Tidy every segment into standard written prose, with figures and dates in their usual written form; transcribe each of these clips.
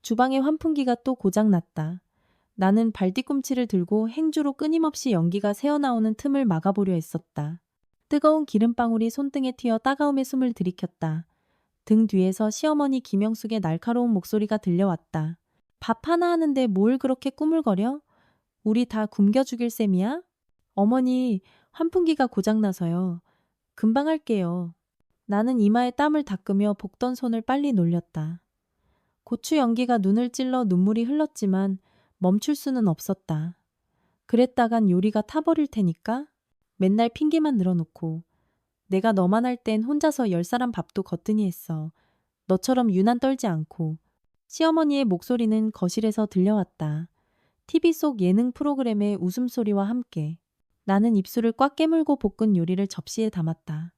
주방의 환풍기가 또 고장났다. 나는 발뒤꿈치를 들고 행주로 끊임없이 연기가 새어나오는 틈을 막아보려 했었다. 뜨거운 기름방울이 손등에 튀어 따가움에 숨을 들이켰다. 등 뒤에서 시어머니 김영숙의 날카로운 목소리가 들려왔다. 밥 하나 하는데 뭘 그렇게 꾸물거려? 우리 다 굶겨 죽일 셈이야? 어머니, 환풍기가 고장나서요. 금방 할게요. 나는 이마에 땀을 닦으며 볶던 손을 빨리 놀렸다. 고추 연기가 눈을 찔러 눈물이 흘렀지만 멈출 수는 없었다. 그랬다간 요리가 타버릴 테니까? 맨날 핑계만 늘어놓고. 내가 너만 할 땐 혼자서 10사람 밥도 거뜬히 했어. 너처럼 유난 떨지 않고. 시어머니의 목소리는 거실에서 들려왔다. TV 속 예능 프로그램의 웃음소리와 함께. 나는 입술을 꽉 깨물고 볶은 요리를 접시에 담았다.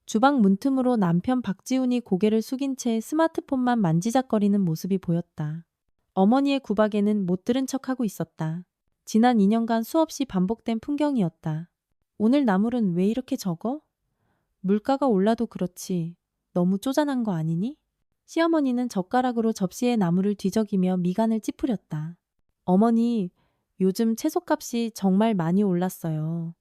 주방 문틈으로 남편 박지훈이 고개를 숙인 채 스마트폰만 만지작거리는 모습이 보였다. 어머니의 구박에는 못 들은 척하고 있었다. 지난 2년간 수없이 반복된 풍경이었다. 오늘 나물은 왜 이렇게 적어? 물가가 올라도 그렇지. 너무 쪼잔한 거 아니니? 시어머니는 젓가락으로 접시에 나물을 뒤적이며 미간을 찌푸렸다. 어머니, 요즘 채소값이 정말 많이 올랐어요.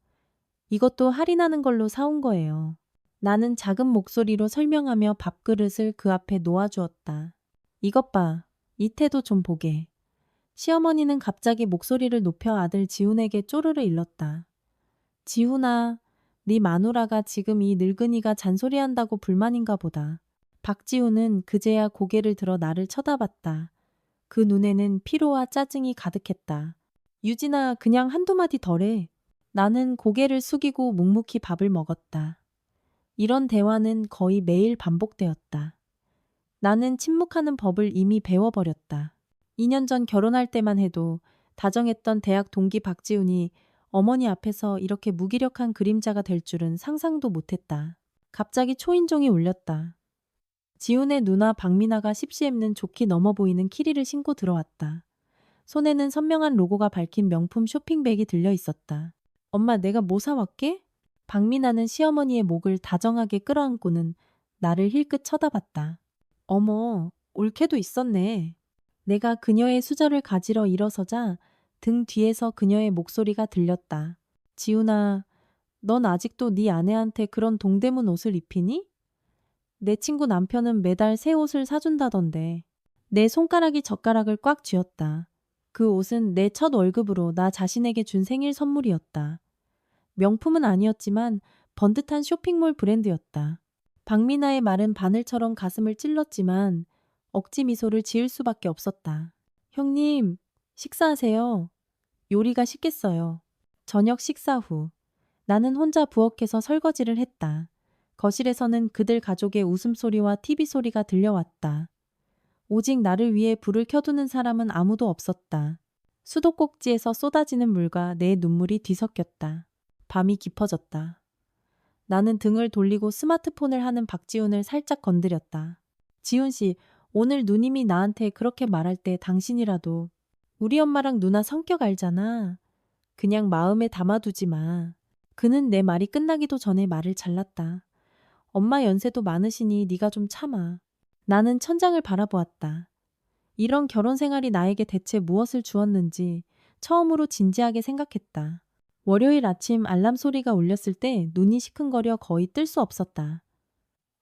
이것도 할인하는 걸로 사온 거예요. 나는 작은 목소리로 설명하며 밥그릇을 그 앞에 놓아주었다. 이것 봐. 이 태도 좀 보게. 시어머니는 갑자기 목소리를 높여 아들 지훈에게 쪼르르 일렀다. 지훈아, 네 마누라가 지금 이 늙은이가 잔소리한다고 불만인가 보다. 박지훈은 그제야 고개를 들어 나를 쳐다봤다. 그 눈에는 피로와 짜증이 가득했다. 유진아, 그냥 한두 마디 덜해. 나는 고개를 숙이고 묵묵히 밥을 먹었다. 이런 대화는 거의 매일 반복되었다. 나는 침묵하는 법을 이미 배워버렸다. 2년 전 결혼할 때만 해도 다정했던 대학 동기 박지훈이 어머니 앞에서 이렇게 무기력한 그림자가 될 줄은 상상도 못했다. 갑자기 초인종이 울렸다. 지훈의 누나 박미나가 십시앱는 좋게 넘어 보이는 키리를 신고 들어왔다. 손에는 선명한 로고가 밝힌 명품 쇼핑백이 들려 있었다. 엄마, 내가 뭐 사왔게? 박미나는 시어머니의 목을 다정하게 끌어안고는 나를 힐끗 쳐다봤다. 어머, 올케도 있었네. 내가 그녀의 수저를 가지러 일어서자 등 뒤에서 그녀의 목소리가 들렸다. 지훈아, 넌 아직도 네 아내한테 그런 동대문 옷을 입히니? 내 친구 남편은 매달 새 옷을 사준다던데. 내 손가락이 젓가락을 꽉 쥐었다. 그 옷은 내 첫 월급으로 나 자신에게 준 생일 선물이었다. 명품은 아니었지만 번듯한 쇼핑몰 브랜드였다. 박미나의 말은 바늘처럼 가슴을 찔렀지만 억지 미소를 지을 수밖에 없었다. 형님, 식사하세요. 요리가 식겠어요. 저녁 식사 후 나는 혼자 부엌에서 설거지를 했다. 거실에서는 그들 가족의 웃음소리와 TV 소리가 들려왔다. 오직 나를 위해 불을 켜두는 사람은 아무도 없었다. 수도꼭지에서 쏟아지는 물과 내 눈물이 뒤섞였다. 밤이 깊어졌다. 나는 등을 돌리고 스마트폰을 하는 박지훈을 살짝 건드렸다. 지훈 씨, 오늘 누님이 나한테 그렇게 말할 때 당신이라도 우리 엄마랑 누나 성격 알잖아. 그냥 마음에 담아두지 마. 그는 내 말이 끝나기도 전에 말을 잘랐다. 엄마 연세도 많으시니 네가 좀 참아. 나는 천장을 바라보았다. 이런 결혼 생활이 나에게 대체 무엇을 주었는지 처음으로 진지하게 생각했다. 월요일 아침 알람 소리가 울렸을 때 눈이 시큰거려 거의 뜰 수 없었다.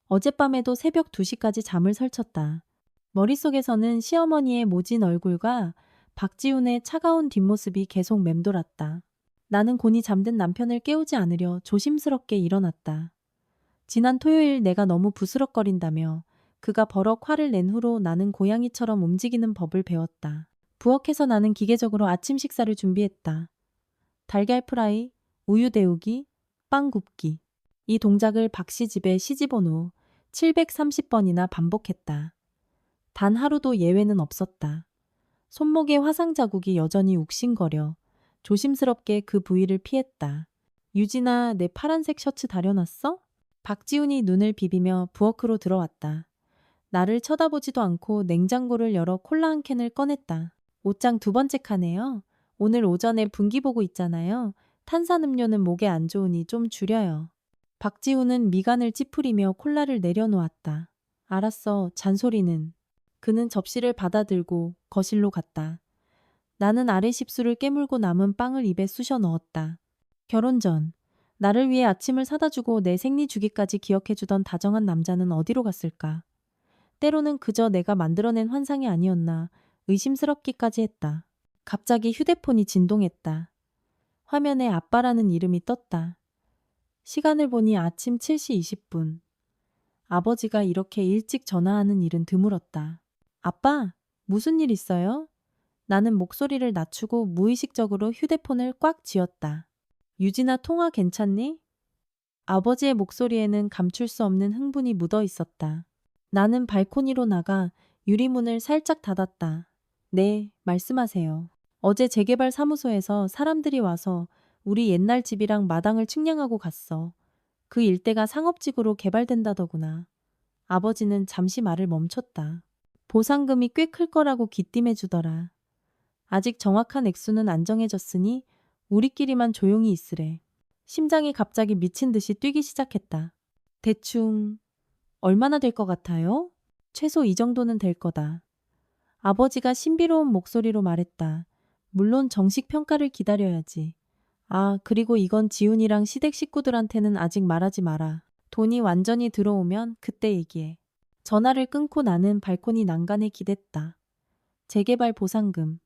어젯밤에도 새벽 2시까지 잠을 설쳤다. 머릿속에서는 시어머니의 모진 얼굴과 박지훈의 차가운 뒷모습이 계속 맴돌았다. 나는 곤히 잠든 남편을 깨우지 않으려 조심스럽게 일어났다. 지난 토요일 내가 너무 부스럭거린다며 그가 버럭 화를 낸 후로 나는 고양이처럼 움직이는 법을 배웠다. 부엌에서 나는 기계적으로 아침 식사를 준비했다. 달걀 프라이, 우유 데우기, 빵 굽기. 이 동작을 박씨 집에 시집온 후 730번이나 반복했다. 단 하루도 예외는 없었다. 손목에 화상 자국이 여전히 욱신거려 조심스럽게 그 부위를 피했다. 유진아, 내 파란색 셔츠 다려놨어? 박지훈이 눈을 비비며 부엌으로 들어왔다. 나를 쳐다보지도 않고 냉장고를 열어 콜라 한 캔을 꺼냈다. 옷장 2번째 칸에요. 오늘 오전에 분기 보고 있잖아요. 탄산음료는 목에 안 좋으니 좀 줄여요. 박지훈은 미간을 찌푸리며 콜라를 내려놓았다. 알았어, 잔소리는. 그는 접시를 받아들고 거실로 갔다. 나는 아래 십수를 깨물고 남은 빵을 입에 쑤셔 넣었다. 결혼 전 나를 위해 아침을 사다 주고 내 생리 주기까지 기억해 주던 다정한 남자는 어디로 갔을까? 때로는 그저 내가 만들어낸 환상이 아니었나 의심스럽기까지 했다. 갑자기 휴대폰이 진동했다. 화면에 아빠라는 이름이 떴다. 시간을 보니 아침 7시 20분. 아버지가 이렇게 일찍 전화하는 일은 드물었다. 아빠, 무슨 일 있어요? 나는 목소리를 낮추고 무의식적으로 휴대폰을 꽉 쥐었다. 유진아, 통화 괜찮니? 아버지의 목소리에는 감출 수 없는 흥분이 묻어 있었다. 나는 발코니로 나가 유리문을 살짝 닫았다. 네, 말씀하세요. 어제 재개발 사무소에서 사람들이 와서 우리 옛날 집이랑 마당을 측량하고 갔어. 그 일대가 상업지구로 개발된다더구나. 아버지는 잠시 말을 멈췄다. 보상금이 꽤 클 거라고 기띔해 주더라. 아직 정확한 액수는 안 정해졌으니 우리끼리만 조용히 있으래. 심장이 갑자기 미친 듯이 뛰기 시작했다. 대충 얼마나 될 것 같아요? 최소 이 정도는 될 거다. 아버지가 신비로운 목소리로 말했다. 물론 정식 평가를 기다려야지. 아, 그리고 이건 지훈이랑 시댁 식구들한테는 아직 말하지 마라. 돈이 완전히 들어오면 그때 얘기해. 전화를 끊고 나는 발코니 난간에 기댔다. 재개발 보상금.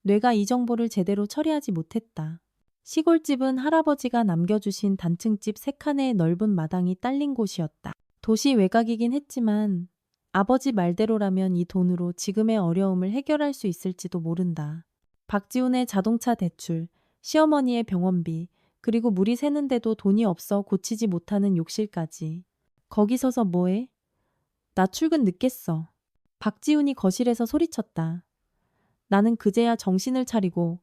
뇌가 이 정보를 제대로 처리하지 못했다. 시골집은 할아버지가 남겨주신 단층집 3칸의 넓은 마당이 딸린 곳이었다. 도시 외곽이긴 했지만 아버지 말대로라면 이 돈으로 지금의 어려움을 해결할 수 있을지도 모른다. 박지훈의 자동차 대출, 시어머니의 병원비, 그리고 물이 새는데도 돈이 없어 고치지 못하는 욕실까지. 거기 서서 뭐해? 나 출근 늦겠어. 박지훈이 거실에서 소리쳤다. 나는 그제야 정신을 차리고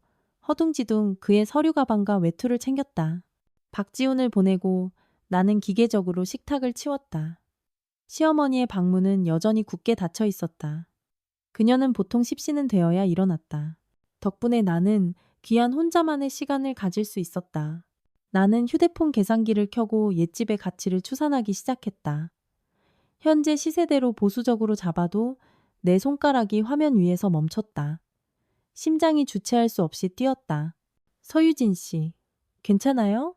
허둥지둥 그의 서류 가방과 외투를 챙겼다. 박지훈을 보내고 나는 기계적으로 식탁을 치웠다. 시어머니의 방문은 여전히 굳게 닫혀 있었다. 그녀는 보통 십시는 되어야 일어났다. 덕분에 나는 귀한 혼자만의 시간을 가질 수 있었다. 나는 휴대폰 계산기를 켜고 옛집의 가치를 추산하기 시작했다. 현재 시세대로 보수적으로 잡아도 내 손가락이 화면 위에서 멈췄다. 심장이 주체할 수 없이 뛰었다. 서유진 씨, 괜찮아요?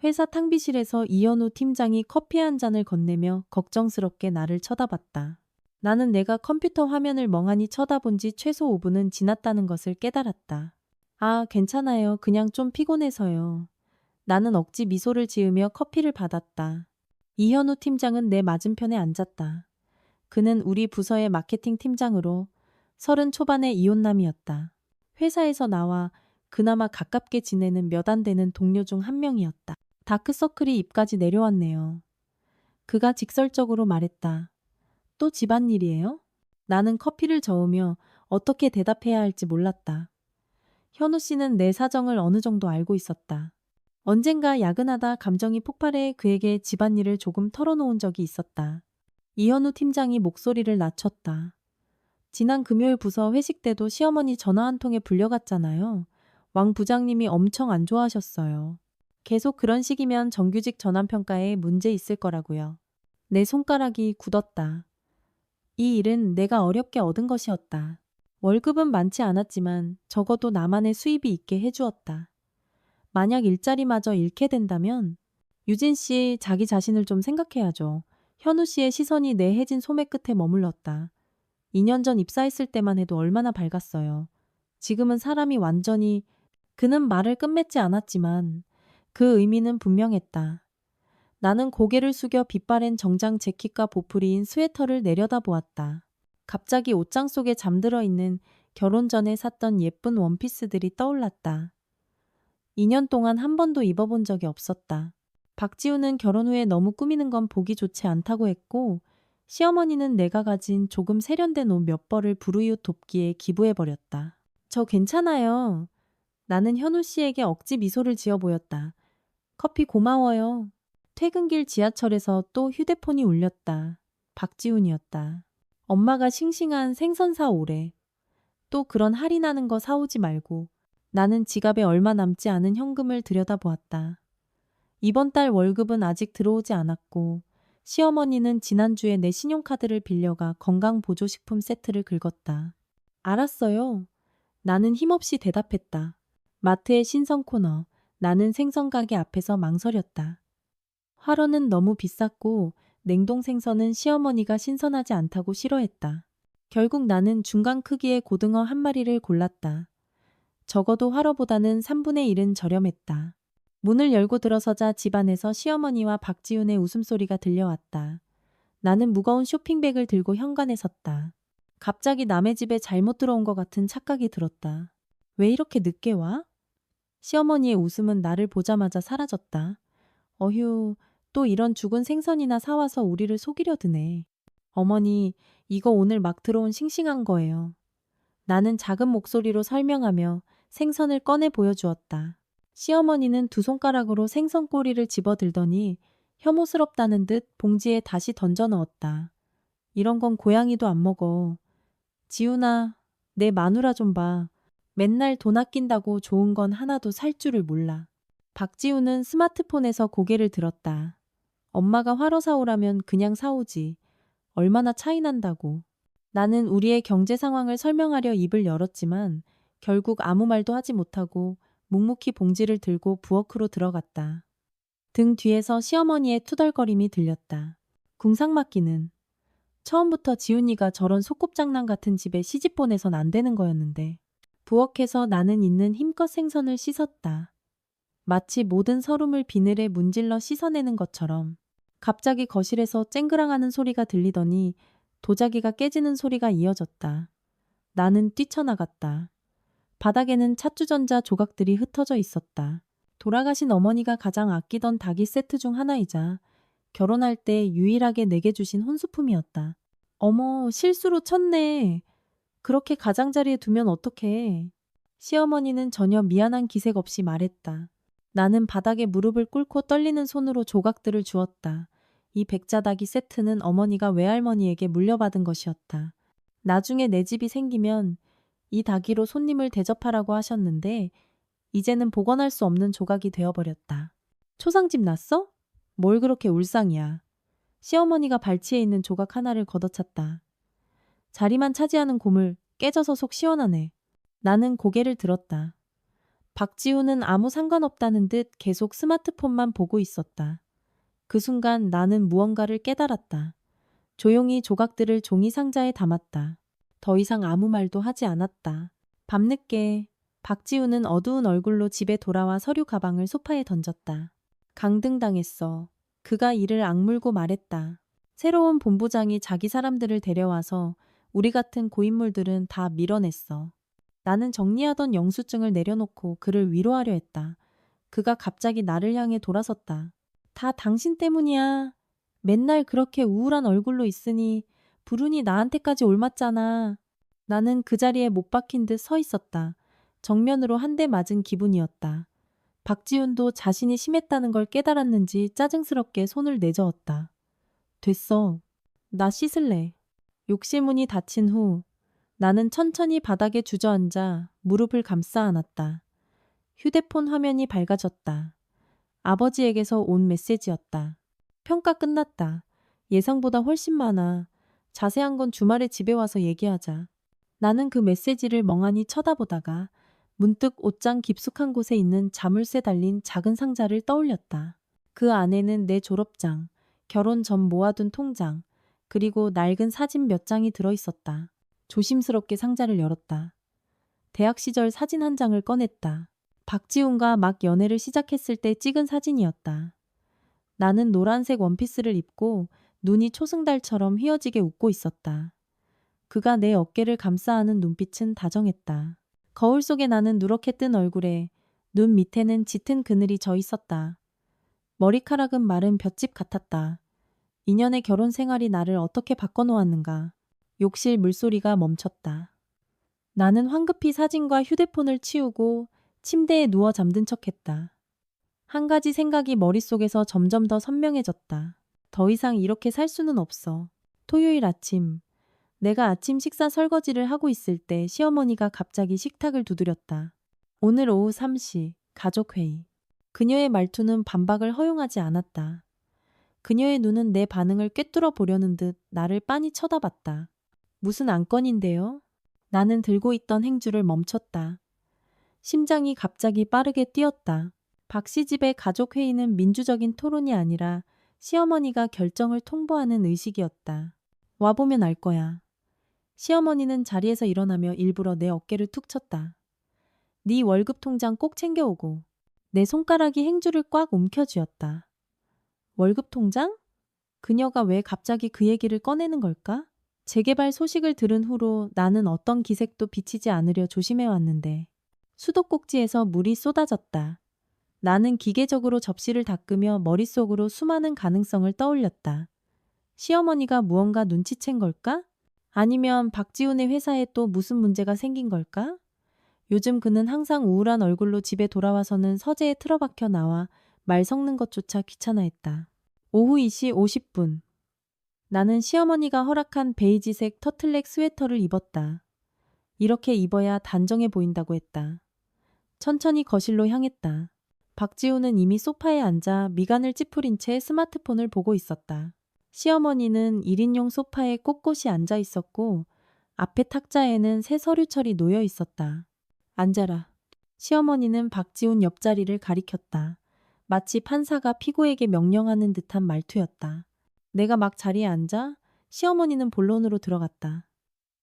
회사 탕비실에서 이현우 팀장이 커피 한 잔을 건네며 걱정스럽게 나를 쳐다봤다. 나는 내가 컴퓨터 화면을 멍하니 쳐다본 지 최소 5분은 지났다는 것을 깨달았다. 아, 괜찮아요. 그냥 좀 피곤해서요. 나는 억지 미소를 지으며 커피를 받았다. 이현우 팀장은 내 맞은편에 앉았다. 그는 우리 부서의 마케팅 팀장으로 30 초반의 이혼남이었다. 회사에서 나와 그나마 가깝게 지내는 몇 안 되는 동료 중 한 명이었다. 다크서클이 입까지 내려왔네요. 그가 직설적으로 말했다. 또 집안일이에요? 나는 커피를 저으며 어떻게 대답해야 할지 몰랐다. 현우 씨는 내 사정을 어느 정도 알고 있었다. 언젠가 야근하다 감정이 폭발해 그에게 집안일을 조금 털어놓은 적이 있었다. 이현우 팀장이 목소리를 낮췄다. 지난 금요일 부서 회식 때도 시어머니 전화 한 통에 불려갔잖아요. 왕 부장님이 엄청 안 좋아하셨어요. 계속 그런 식이면 정규직 전환평가에 문제 있을 거라고요. 내 손가락이 굳었다. 이 일은 내가 어렵게 얻은 것이었다. 월급은 많지 않았지만 적어도 나만의 수입이 있게 해주었다. 만약 일자리마저 잃게 된다면 유진 씨 자기 자신을 좀 생각해야죠. 현우 씨의 시선이 내 해진 소매 끝에 머물렀다. 2년 전 입사했을 때만 해도 얼마나 밝았어요. 지금은 사람이 완전히... 그는 말을 끝맺지 않았지만 그 의미는 분명했다. 나는 고개를 숙여 빛바랜 정장 재킷과 보풀이인 스웨터를 내려다보았다. 갑자기 옷장 속에 잠들어 있는 결혼 전에 샀던 예쁜 원피스들이 떠올랐다. 2년 동안 한 번도 입어본 적이 없었다. 박지우는 결혼 후에 너무 꾸미는 건 보기 좋지 않다고 했고 시어머니는 내가 가진 조금 세련된 옷 몇 벌을 불우이웃 돕기에 기부해버렸다. 저 괜찮아요. 나는 현우 씨에게 억지 미소를 지어 보였다. 커피 고마워요. 퇴근길 지하철에서 또 휴대폰이 울렸다. 박지훈이었다. 엄마가 싱싱한 생선 사오래. 또 그런 할인하는 거 사오지 말고. 나는 지갑에 얼마 남지 않은 현금을 들여다보았다. 이번 달 월급은 아직 들어오지 않았고 시어머니는 지난주에 내 신용카드를 빌려가 건강보조식품 세트를 긁었다. 알았어요. 나는 힘없이 대답했다. 마트의 신선 코너, 나는 생선가게 앞에서 망설였다. 화로는 너무 비쌌고 냉동 생선은 시어머니가 신선하지 않다고 싫어했다. 결국 나는 중간 크기의 고등어 한 마리를 골랐다. 적어도 화로보다는 3분의 1은 저렴했다. 문을 열고 들어서자 집안에서 시어머니와 박지훈의 웃음소리가 들려왔다. 나는 무거운 쇼핑백을 들고 현관에 섰다. 갑자기 남의 집에 잘못 들어온 것 같은 착각이 들었다. 왜 이렇게 늦게 와? 시어머니의 웃음은 나를 보자마자 사라졌다. 어휴, 또 이런 죽은 생선이나 사와서 우리를 속이려 드네. 어머니, 이거 오늘 막 들어온 싱싱한 거예요. 나는 작은 목소리로 설명하며 생선을 꺼내 보여주었다. 시어머니는 두 손가락으로 생선 꼬리를 집어들더니 혐오스럽다는 듯 봉지에 다시 던져 넣었다. 이런 건 고양이도 안 먹어. 지훈아, 내 마누라 좀 봐. 맨날 돈 아낀다고 좋은 건 하나도 살 줄을 몰라. 박지훈은 스마트폰에서 고개를 들었다. 엄마가 화로 사오라면 그냥 사오지. 얼마나 차이 난다고. 나는 우리의 경제 상황을 설명하려 입을 열었지만 결국 아무 말도 하지 못하고 묵묵히 봉지를 들고 부엌으로 들어갔다. 등 뒤에서 시어머니의 투덜거림이 들렸다. 궁상맞기는. 처음부터 지훈이가 저런 소꿉장난 같은 집에 시집 보내선 안 되는 거였는데. 부엌에서 나는 있는 힘껏 생선을 씻었다. 마치 모든 서름을 비늘에 문질러 씻어내는 것처럼. 갑자기 거실에서 쨍그랑하는 소리가 들리더니 도자기가 깨지는 소리가 이어졌다. 나는 뛰쳐나갔다. 바닥에는 찻주전자 조각들이 흩어져 있었다. 돌아가신 어머니가 가장 아끼던 닭이 세트 중 하나이자 결혼할 때 유일하게 내게 주신 혼수품이었다. 어머, 실수로 쳤네. 그렇게 가장자리에 두면 어떡해. 시어머니는 전혀 미안한 기색 없이 말했다. 나는 바닥에 무릎을 꿇고 떨리는 손으로 조각들을 주었다. 이 백자닭이 세트는 어머니가 외할머니에게 물려받은 것이었다. 나중에 내 집이 생기면 이 닭이로 손님을 대접하라고 하셨는데 이제는 복원할 수 없는 조각이 되어버렸다. 초상집 났어? 뭘 그렇게 울상이야. 시어머니가 발치에 있는 조각 하나를 걷어찼다. 자리만 차지하는 고물 깨져서 속 시원하네. 나는 고개를 들었다. 박지훈은 아무 상관없다는 듯 계속 스마트폰만 보고 있었다. 그 순간 나는 무언가를 깨달았다. 조용히 조각들을 종이 상자에 담았다. 더 이상 아무 말도 하지 않았다. 밤늦게 박지훈은 어두운 얼굴로 집에 돌아와 서류 가방을 소파에 던졌다. 강등당했어. 그가 이를 악물고 말했다. 새로운 본부장이 자기 사람들을 데려와서 우리 같은 고인물들은 다 밀어냈어. 나는 정리하던 영수증을 내려놓고 그를 위로하려 했다. 그가 갑자기 나를 향해 돌아섰다. 다 당신 때문이야. 맨날 그렇게 우울한 얼굴로 있으니 불운이 나한테까지 옮았잖아. 나는 그 자리에 못 박힌 듯 서 있었다. 정면으로 한 대 맞은 기분이었다. 박지훈도 자신이 심했다는 걸 깨달았는지 짜증스럽게 손을 내저었다. 됐어. 나 씻을래. 욕실문이 닫힌 후 나는 천천히 바닥에 주저앉아 무릎을 감싸 안았다. 휴대폰 화면이 밝아졌다. 아버지에게서 온 메시지였다. 평가 끝났다. 예상보다 훨씬 많아. 자세한 건 주말에 집에 와서 얘기하자. 나는 그 메시지를 멍하니 쳐다보다가 문득 옷장 깊숙한 곳에 있는 자물쇠 달린 작은 상자를 떠올렸다. 그 안에는 내 졸업장, 결혼 전 모아둔 통장, 그리고 낡은 사진 몇 장이 들어있었다. 조심스럽게 상자를 열었다. 대학 시절 사진 한 장을 꺼냈다. 박지훈과 막 연애를 시작했을 때 찍은 사진이었다. 나는 노란색 원피스를 입고 눈이 초승달처럼 휘어지게 웃고 있었다. 그가 내 어깨를 감싸 안은 눈빛은 다정했다. 거울 속에 나는 누렇게 뜬 얼굴에 눈 밑에는 짙은 그늘이 져 있었다. 머리카락은 마른 볏짚 같았다. 2년의 결혼 생활이 나를 어떻게 바꿔놓았는가. 욕실 물소리가 멈췄다. 나는 황급히 사진과 휴대폰을 치우고 침대에 누워 잠든 척했다. 한 가지 생각이 머릿속에서 점점 더 선명해졌다. 더 이상 이렇게 살 수는 없어. 토요일 아침, 내가 아침 식사 설거지를 하고 있을 때 시어머니가 갑자기 식탁을 두드렸다. 오늘 오후 3시, 가족회의. 그녀의 말투는 반박을 허용하지 않았다. 그녀의 눈은 내 반응을 꿰뚫어 보려는 듯 나를 빤히 쳐다봤다. 무슨 안건인데요? 나는 들고 있던 행주를 멈췄다. 심장이 갑자기 빠르게 뛰었다. 박 씨 집의 가족 회의는 민주적인 토론이 아니라 시어머니가 결정을 통보하는 의식이었다. 와보면 알 거야. 시어머니는 자리에서 일어나며 일부러 내 어깨를 툭 쳤다. 네 월급 통장 꼭 챙겨오고. 내 손가락이 행주를 꽉 움켜쥐었다. 월급 통장? 그녀가 왜 갑자기 그 얘기를 꺼내는 걸까? 재개발 소식을 들은 후로 나는 어떤 기색도 비치지 않으려 조심해왔는데 수도꼭지에서 물이 쏟아졌다. 나는 기계적으로 접시를 닦으며 머릿속으로 수많은 가능성을 떠올렸다. 시어머니가 무언가 눈치챈 걸까? 아니면 박지훈의 회사에 또 무슨 문제가 생긴 걸까? 요즘 그는 항상 우울한 얼굴로 집에 돌아와서는 서재에 틀어박혀 나와 말 섞는 것조차 귀찮아했다. 오후 2시 50분. 나는 시어머니가 허락한 베이지색 터틀넥 스웨터를 입었다. 이렇게 입어야 단정해 보인다고 했다. 천천히 거실로 향했다. 박지훈은 이미 소파에 앉아 미간을 찌푸린 채 스마트폰을 보고 있었다. 시어머니는 1인용 소파에 꼿꼿이 앉아 있었고 앞에 탁자에는 새 서류철이 놓여 있었다. 앉아라. 시어머니는 박지훈 옆자리를 가리켰다. 마치 판사가 피고에게 명령하는 듯한 말투였다. 내가 막 자리에 앉아 시어머니는 본론으로 들어갔다.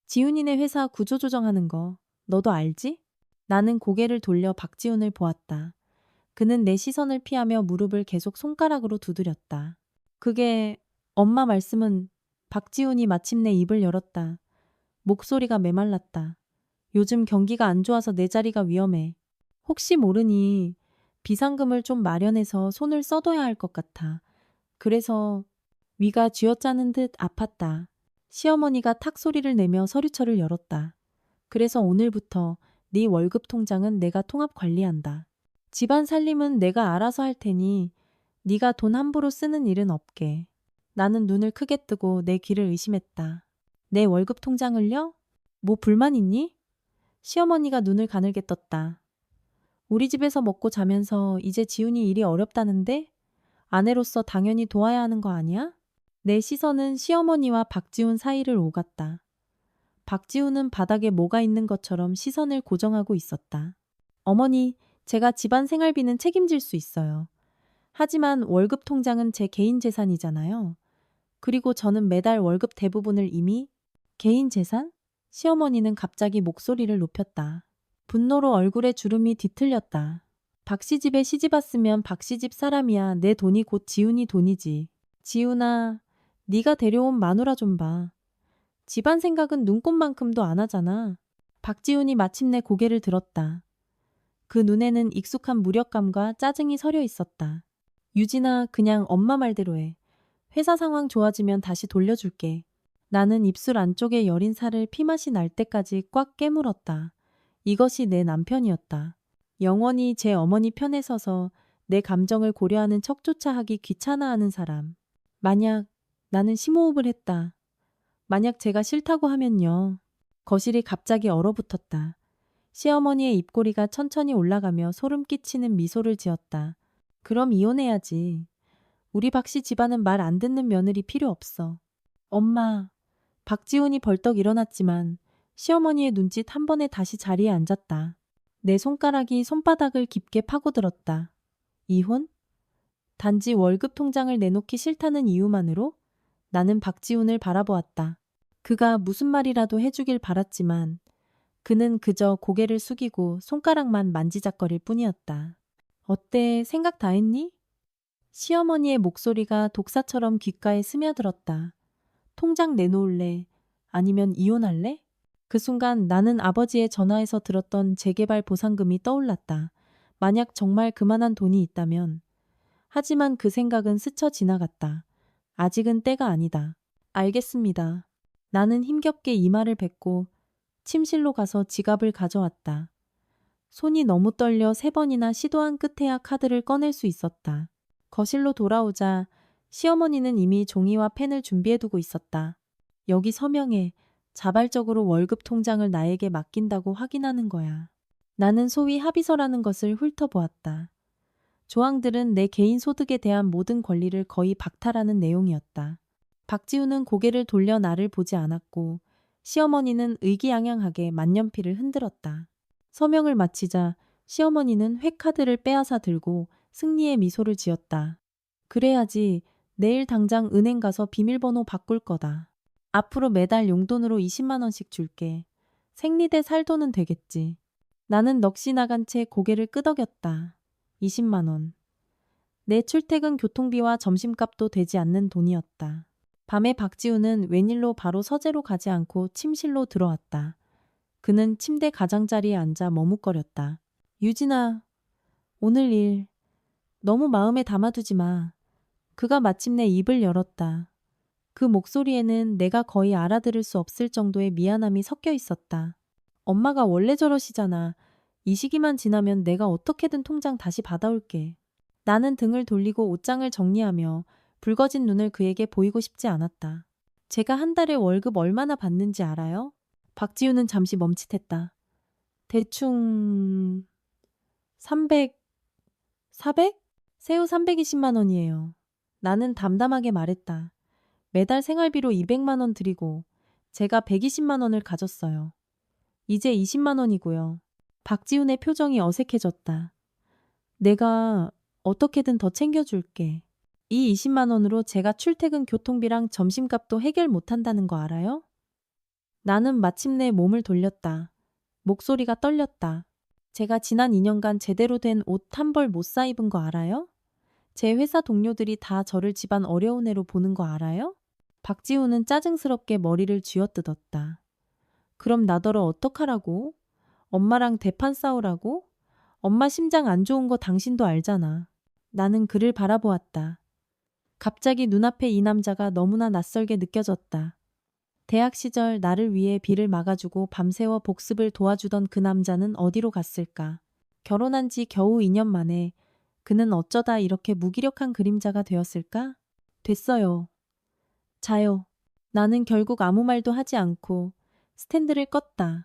지훈이네 회사 구조조정하는 거 너도 알지? 나는 고개를 돌려 박지훈을 보았다. 그는 내 시선을 피하며 무릎을 계속 손가락으로 두드렸다. 그게 엄마 말씀은 박지훈이 마침내 입을 열었다. 목소리가 메말랐다. 요즘 경기가 안 좋아서 내 자리가 위험해. 혹시 모르니 비상금을 좀 마련해서 손을 써둬야 할 것 같아. 그래서 위가 쥐어짜는 듯 아팠다. 시어머니가 탁 소리를 내며 서류철을 열었다. 그래서 오늘부터 네 월급 통장은 내가 통합 관리한다. 집안 살림은 내가 알아서 할 테니 네가 돈 함부로 쓰는 일은 없게. 나는 눈을 크게 뜨고 내 귀를 의심했다. 내 월급 통장을요? 뭐 불만 있니? 시어머니가 눈을 가늘게 떴다. 우리 집에서 먹고 자면서 이제 지훈이 일이 어렵다는데? 아내로서 당연히 도와야 하는 거 아니야? 내 시선은 시어머니와 박지훈 사이를 오갔다. 박지훈은 바닥에 뭐가 있는 것처럼 시선을 고정하고 있었다. 어머니, 제가 집안 생활비는 책임질 수 있어요. 하지만 월급 통장은 제 개인 재산이잖아요. 그리고 저는 매달 월급 대부분을 이미 개인 재산? 시어머니는 갑자기 목소리를 높였다. 분노로 얼굴에 주름이 뒤틀렸다. 박씨 집에 시집 왔으면 박씨 집 사람이야. 내 돈이 곧 지훈이 돈이지. 지훈아, 네가 데려온 마누라 좀 봐. 집안 생각은 눈꼽만큼도 안 하잖아. 박지훈이 마침내 고개를 들었다. 그 눈에는 익숙한 무력감과 짜증이 서려 있었다. 유진아, 그냥 엄마 말대로 해. 회사 상황 좋아지면 다시 돌려줄게. 나는 입술 안쪽에 여린 살을 피맛이 날 때까지 꽉 깨물었다. 이것이 내 남편이었다. 영원히 제 어머니 편에 서서 내 감정을 고려하는 척조차 하기 귀찮아하는 사람. 만약 나는 심호흡을 했다. 만약 제가 싫다고 하면요. 거실이 갑자기 얼어붙었다. 시어머니의 입꼬리가 천천히 올라가며 소름 끼치는 미소를 지었다. 그럼 이혼해야지. 우리 박씨 집안은 말 안 듣는 며느리 필요 없어. 엄마. 박지훈이 벌떡 일어났지만 시어머니의 눈짓 한 번에 다시 자리에 앉았다. 내 손가락이 손바닥을 깊게 파고들었다. 이혼? 단지 월급 통장을 내놓기 싫다는 이유만으로? 나는 박지훈을 바라보았다. 그가 무슨 말이라도 해주길 바랐지만 그는 그저 고개를 숙이고 손가락만 만지작거릴 뿐이었다. 어때? 생각 다 했니? 시어머니의 목소리가 독사처럼 귓가에 스며들었다. 통장 내놓을래? 아니면 이혼할래? 그 순간 나는 아버지의 전화에서 들었던 재개발 보상금이 떠올랐다. 만약 정말 그만한 돈이 있다면. 하지만 그 생각은 스쳐 지나갔다. 아직은 때가 아니다. 알겠습니다. 나는 힘겹게 이마를 뱉고 침실로 가서 지갑을 가져왔다. 손이 너무 떨려 3번이나 시도한 끝에야 카드를 꺼낼 수 있었다. 거실로 돌아오자 시어머니는 이미 종이와 펜을 준비해두고 있었다. 여기 서명해. 자발적으로 월급 통장을 나에게 맡긴다고 확인하는 거야. 나는 소위 합의서라는 것을 훑어보았다. 조항들은 내 개인 소득에 대한 모든 권리를 거의 박탈하는 내용이었다. 박지우는 고개를 돌려 나를 보지 않았고 시어머니는 의기양양하게 만년필을 흔들었다. 서명을 마치자 시어머니는 회카드를 빼앗아 들고 승리의 미소를 지었다. 그래야지. 내일 당장 은행 가서 비밀번호 바꿀 거다. 앞으로 매달 용돈으로 20만 원씩 줄게. 생리대 살 돈은 되겠지. 나는 넋이 나간 채 고개를 끄덕였다. 20만 원. 내 출퇴근 교통비와 점심값도 되지 않는 돈이었다. 밤에 박지우는 웬일로 바로 서재로 가지 않고 침실로 들어왔다. 그는 침대 가장자리에 앉아 머뭇거렸다. 유진아, 오늘 일 너무 마음에 담아두지 마. 그가 마침내 입을 열었다. 그 목소리에는 내가 거의 알아들을 수 없을 정도의 미안함이 섞여 있었다. 엄마가 원래 저러시잖아. 이 시기만 지나면 내가 어떻게든 통장 다시 받아올게. 나는 등을 돌리고 옷장을 정리하며 붉어진 눈을 그에게 보이고 싶지 않았다. 제가 한 달에 월급 얼마나 받는지 알아요? 박지우는 잠시 멈칫했다. 대충 300, 400? 새우 320만 원이에요. 나는 담담하게 말했다. 매달 생활비로 200만 원 드리고 제가 120만 원을 가졌어요. 이제 20만 원이고요. 박지훈의 표정이 어색해졌다. 내가 어떻게든 더 챙겨줄게. 이 20만 원으로 제가 출퇴근 교통비랑 점심값도 해결 못한다는 거 알아요? 나는 마침내 몸을 돌렸다. 목소리가 떨렸다. 제가 지난 2년간 제대로 된 옷 한 벌 못 사 입은 거 알아요? 제 회사 동료들이 다 저를 집안 어려운 애로 보는 거 알아요? 박지우는 짜증스럽게 머리를 쥐어뜯었다. 그럼 나더러 어떡하라고? 엄마랑 대판 싸우라고? 엄마 심장 안 좋은 거 당신도 알잖아. 나는 그를 바라보았다. 갑자기 눈앞에 이 남자가 너무나 낯설게 느껴졌다. 대학 시절 나를 위해 비를 막아주고 밤새워 복습을 도와주던 그 남자는 어디로 갔을까? 결혼한 지 겨우 2년 만에 그는 어쩌다 이렇게 무기력한 그림자가 되었을까? 됐어요. 자요. 나는 결국 아무 말도 하지 않고 스탠드를 껐다.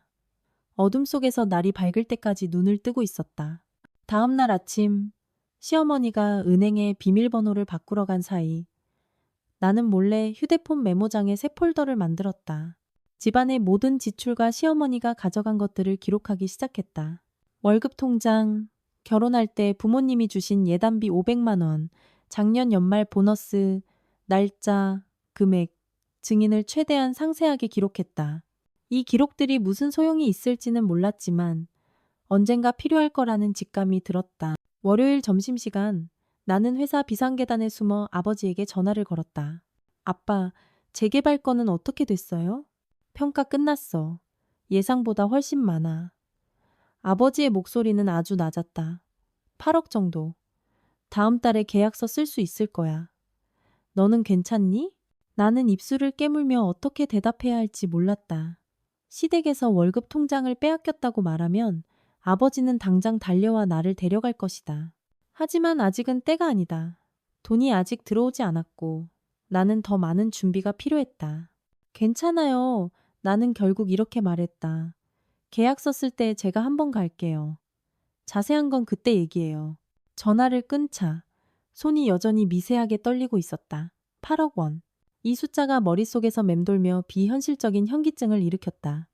어둠 속에서 날이 밝을 때까지 눈을 뜨고 있었다. 다음 날 아침 시어머니가 은행에 비밀번호를 바꾸러 간 사이 나는 몰래 휴대폰 메모장에 새 폴더를 만들었다. 집안의 모든 지출과 시어머니가 가져간 것들을 기록하기 시작했다. 월급 통장, 결혼할 때 부모님이 주신 예단비 500만 원, 작년 연말 보너스, 날짜, 금액, 증인을 최대한 상세하게 기록했다. 이 기록들이 무슨 소용이 있을지는 몰랐지만 언젠가 필요할 거라는 직감이 들었다. 월요일 점심시간 나는 회사 비상계단에 숨어 아버지에게 전화를 걸었다. 아빠, 재개발 건은 어떻게 됐어요? 평가 끝났어. 예상보다 훨씬 많아. 아버지의 목소리는 아주 낮았다. 8억 정도. 다음 달에 계약서 쓸 수 있을 거야. 너는 괜찮니? 나는 입술을 깨물며 어떻게 대답해야 할지 몰랐다. 시댁에서 월급 통장을 빼앗겼다고 말하면 아버지는 당장 달려와 나를 데려갈 것이다. 하지만 아직은 때가 아니다. 돈이 아직 들어오지 않았고 나는 더 많은 준비가 필요했다. 괜찮아요. 나는 결국 이렇게 말했다. 계약서 쓸 때 제가 한번 갈게요. 자세한 건 그때 얘기해요. 전화를 끊자 손이 여전히 미세하게 떨리고 있었다. 8억 원. 이 숫자가 머릿속에서 맴돌며 비현실적인 현기증을 일으켰다.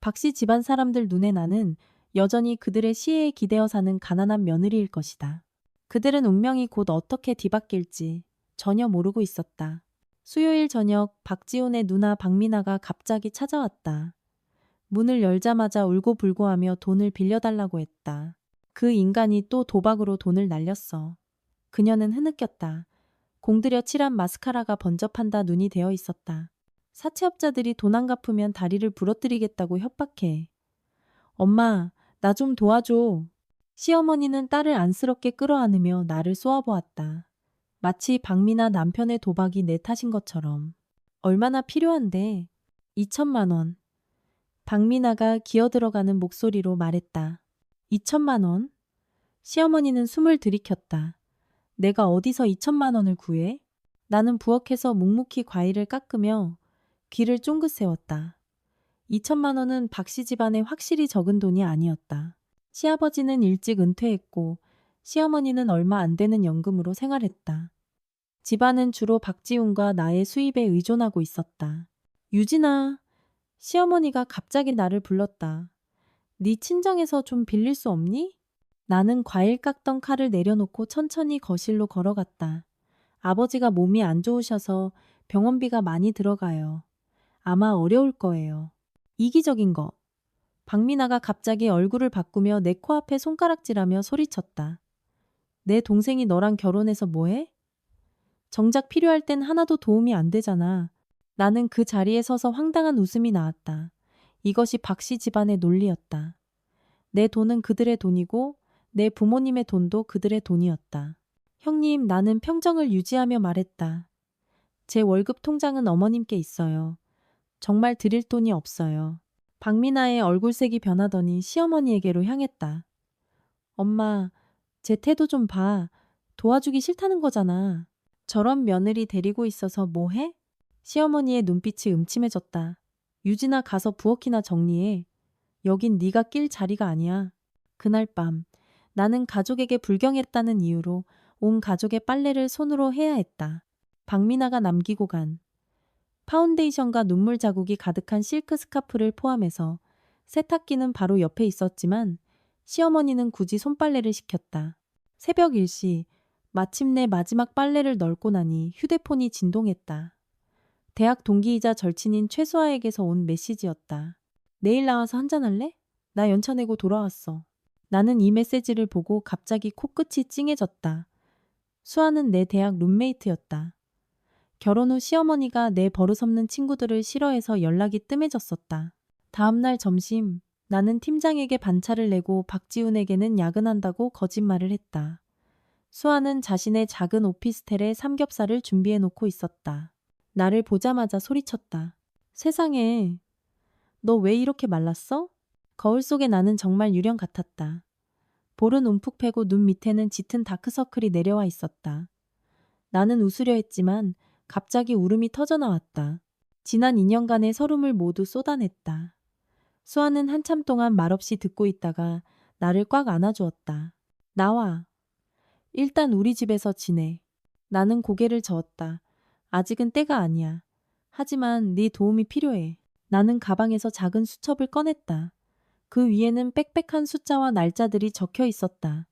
박씨 집안 사람들 눈에 나는 여전히 그들의 시혜에 기대어 사는 가난한 며느리일 것이다. 그들은 운명이 곧 어떻게 뒤바뀔지 전혀 모르고 있었다. 수요일 저녁 박지훈의 누나 박미나가 갑자기 찾아왔다. 문을 열자마자 울고불고하며 돈을 빌려달라고 했다. 그 인간이 또 도박으로 돈을 날렸어. 그녀는 흐느꼈다. 공들여 칠한 마스카라가 번쩍한다 눈이 되어 있었다. 사채업자들이 돈 안 갚으면 다리를 부러뜨리겠다고 협박해. 엄마, 나 좀 도와줘. 시어머니는 딸을 안쓰럽게 끌어안으며 나를 쏘아보았다. 마치 박미나 남편의 도박이 내 탓인 것처럼. 얼마나 필요한데? 2천만 원. 박미나가 기어들어가는 목소리로 말했다. 2천만 원? 시어머니는 숨을 들이켰다. 내가 어디서 2천만 원을 구해? 나는 부엌에서 묵묵히 과일을 깎으며 귀를 쫑긋 세웠다. 2천만 원은 박씨 집안에 확실히 적은 돈이 아니었다. 시아버지는 일찍 은퇴했고 시어머니는 얼마 안 되는 연금으로 생활했다. 집안은 주로 박지훈과 나의 수입에 의존하고 있었다. 유진아, 시어머니가 갑자기 나를 불렀다. 네 친정에서 좀 빌릴 수 없니? 나는 과일 깎던 칼을 내려놓고 천천히 거실로 걸어갔다. 아버지가 몸이 안 좋으셔서 병원비가 많이 들어가요. 아마 어려울 거예요. 이기적인 거. 박민아가 갑자기 얼굴을 바꾸며 내 코앞에 손가락질하며 소리쳤다. 내 동생이 너랑 결혼해서 뭐해? 정작 필요할 땐 하나도 도움이 안 되잖아. 나는 그 자리에 서서 황당한 웃음이 나왔다. 이것이 박씨 집안의 논리였다. 내 돈은 그들의 돈이고 내 부모님의 돈도 그들의 돈이었다. 형님, 나는 평정을 유지하며 말했다. 제 월급 통장은 어머님께 있어요. 정말 드릴 돈이 없어요. 박민아의 얼굴색이 변하더니 시어머니에게로 향했다. 엄마, 제 태도 좀 봐. 도와주기 싫다는 거잖아. 저런 며느리 데리고 있어서 뭐해? 시어머니의 눈빛이 음침해졌다. 유진아, 가서 부엌이나 정리해. 여긴 네가 낄 자리가 아니야. 그날 밤 나는 가족에게 불경했다는 이유로 온 가족의 빨래를 손으로 해야 했다. 박민아가 남기고 간 파운데이션과 눈물 자국이 가득한 실크 스카프를 포함해서 세탁기는 바로 옆에 있었지만 시어머니는 굳이 손빨래를 시켰다. 새벽 1시 마침내 마지막 빨래를 널고 나니 휴대폰이 진동했다. 대학 동기이자 절친인 최수아에게서 온 메시지였다. 내일 나와서 한잔할래? 나 연차 내고 돌아왔어. 나는 이 메시지를 보고 갑자기 코끝이 찡해졌다. 수아는 내 대학 룸메이트였다. 결혼 후 시어머니가 내 버릇없는 친구들을 싫어해서 연락이 뜸해졌었다. 다음날 점심, 나는 팀장에게 반차를 내고 박지훈에게는 야근한다고 거짓말을 했다. 수아는 자신의 작은 오피스텔에 삼겹살을 준비해 놓고 있었다. 나를 보자마자 소리쳤다. 세상에, 너 왜 이렇게 말랐어? 거울 속에 나는 정말 유령 같았다. 볼은 움푹 패고 눈 밑에는 짙은 다크서클이 내려와 있었다. 나는 웃으려 했지만 갑자기 울음이 터져나왔다. 지난 2년간의 서름을 모두 쏟아냈다. 수아는 한참 동안 말없이 듣고 있다가 나를 꽉 안아주었다. 나와. 일단 우리 집에서 지내. 나는 고개를 저었다. 아직은 때가 아니야. 하지만 네 도움이 필요해. 나는 가방에서 작은 수첩을 꺼냈다. 그 위에는 빽빽한 숫자와 날짜들이 적혀 있었다.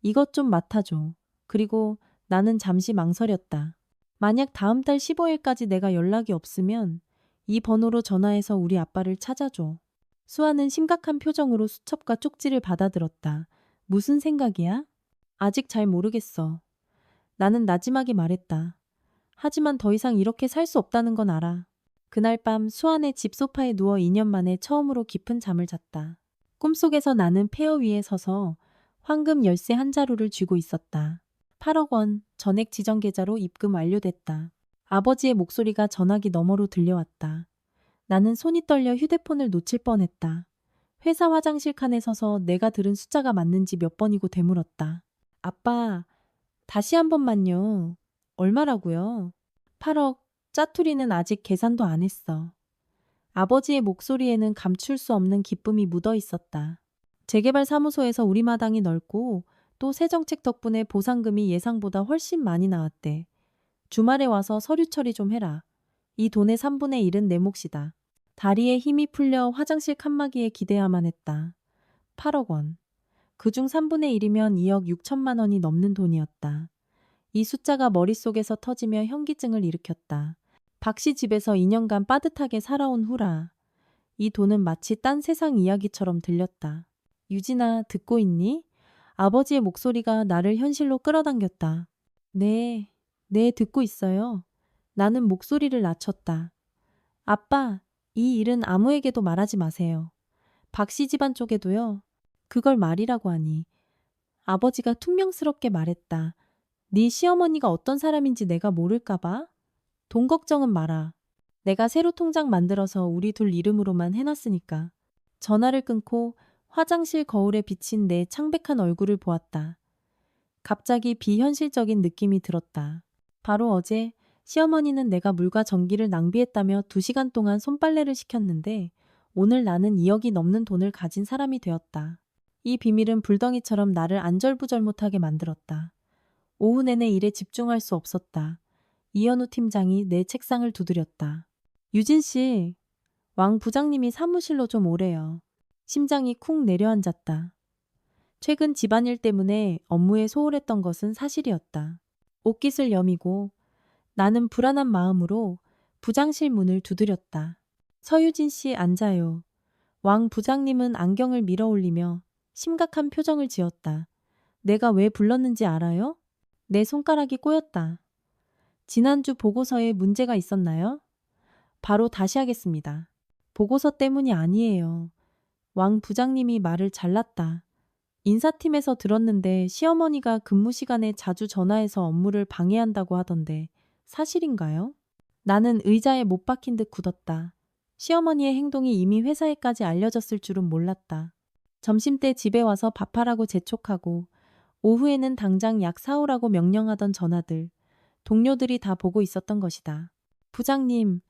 이것 좀 맡아줘. 그리고 나는 잠시 망설였다. 만약 다음 달 15일까지 내가 연락이 없으면 이 번호로 전화해서 우리 아빠를 찾아줘. 수아는 심각한 표정으로 수첩과 쪽지를 받아들었다. 무슨 생각이야? 아직 잘 모르겠어. 나는 나지막이 말했다. 하지만 더 이상 이렇게 살 수 없다는 건 알아. 그날 밤 수아네 집 소파에 누워 2년 만에 처음으로 깊은 잠을 잤다. 꿈속에서 나는 폐허 위에 서서 황금 열쇠 한 자루를 쥐고 있었다. 8억 원 전액 지정 계좌로 입금 완료됐다. 아버지의 목소리가 전화기 너머로 들려왔다. 나는 손이 떨려 휴대폰을 놓칠 뻔했다. 회사 화장실 칸에 서서 내가 들은 숫자가 맞는지 몇 번이고 되물었다. 아빠, 다시 한 번만요. 얼마라고요? 8억. 짜투리는 아직 계산도 안 했어. 아버지의 목소리에는 감출 수 없는 기쁨이 묻어 있었다. 재개발 사무소에서 우리 마당이 넓고 또 새 정책 덕분에 보상금이 예상보다 훨씬 많이 나왔대. 주말에 와서 서류 처리 좀 해라. 이 돈의 3분의 1은 내 몫이다. 다리에 힘이 풀려 화장실 칸막이에 기대야만 했다. 8억 원. 그중 3분의 1이면 2억 6천만 원이 넘는 돈이었다. 이 숫자가 머릿속에서 터지며 현기증을 일으켰다. 박씨 집에서 2년간 빠듯하게 살아온 후라. 이 돈은 마치 딴 세상 이야기처럼 들렸다. 유진아, 듣고 있니? 아버지의 목소리가 나를 현실로 끌어당겼다. 네, 듣고 있어요. 나는 목소리를 낮췄다. 아빠, 이 일은 아무에게도 말하지 마세요. 박씨 집안 쪽에도요. 그걸 말이라고 하니. 아버지가 퉁명스럽게 말했다. 네 시어머니가 어떤 사람인지 내가 모를까 봐? 돈 걱정은 마라. 내가 새로 통장 만들어서 우리 둘 이름으로만 해놨으니까. 전화를 끊고 화장실 거울에 비친 내 창백한 얼굴을 보았다. 갑자기 비현실적인 느낌이 들었다. 바로 어제 시어머니는 내가 물과 전기를 낭비했다며 2시간 동안 손빨래를 시켰는데 오늘 나는 2억이 넘는 돈을 가진 사람이 되었다. 이 비밀은 불덩이처럼 나를 안절부절 못하게 만들었다. 오후 내내 일에 집중할 수 없었다. 이현우 팀장이 내 책상을 두드렸다. 유진 씨, 왕 부장님이 사무실로 좀 오래요. 심장이 쿵 내려앉았다. 최근 집안일 때문에 업무에 소홀했던 것은 사실이었다. 옷깃을 여미고 나는 불안한 마음으로 부장실 문을 두드렸다. 서유진 씨 앉아요. 왕 부장님은 안경을 밀어 올리며 심각한 표정을 지었다. 내가 왜 불렀는지 알아요? 내 손가락이 꼬였다. 지난주 보고서에 문제가 있었나요? 바로 다시 하겠습니다. 보고서 때문이 아니에요. 왕 부장님이 말을 잘랐다. 인사팀에서 들었는데 시어머니가 근무 시간에 자주 전화해서 업무를 방해한다고 하던데 사실인가요? 나는 의자에 못 박힌 듯 굳었다. 시어머니의 행동이 이미 회사에까지 알려졌을 줄은 몰랐다. 점심때 집에 와서 밥하라고 재촉하고 오후에는 당장 약 사오라고 명령하던 전화들, 동료들이 다 보고 있었던 것이다. 부장님,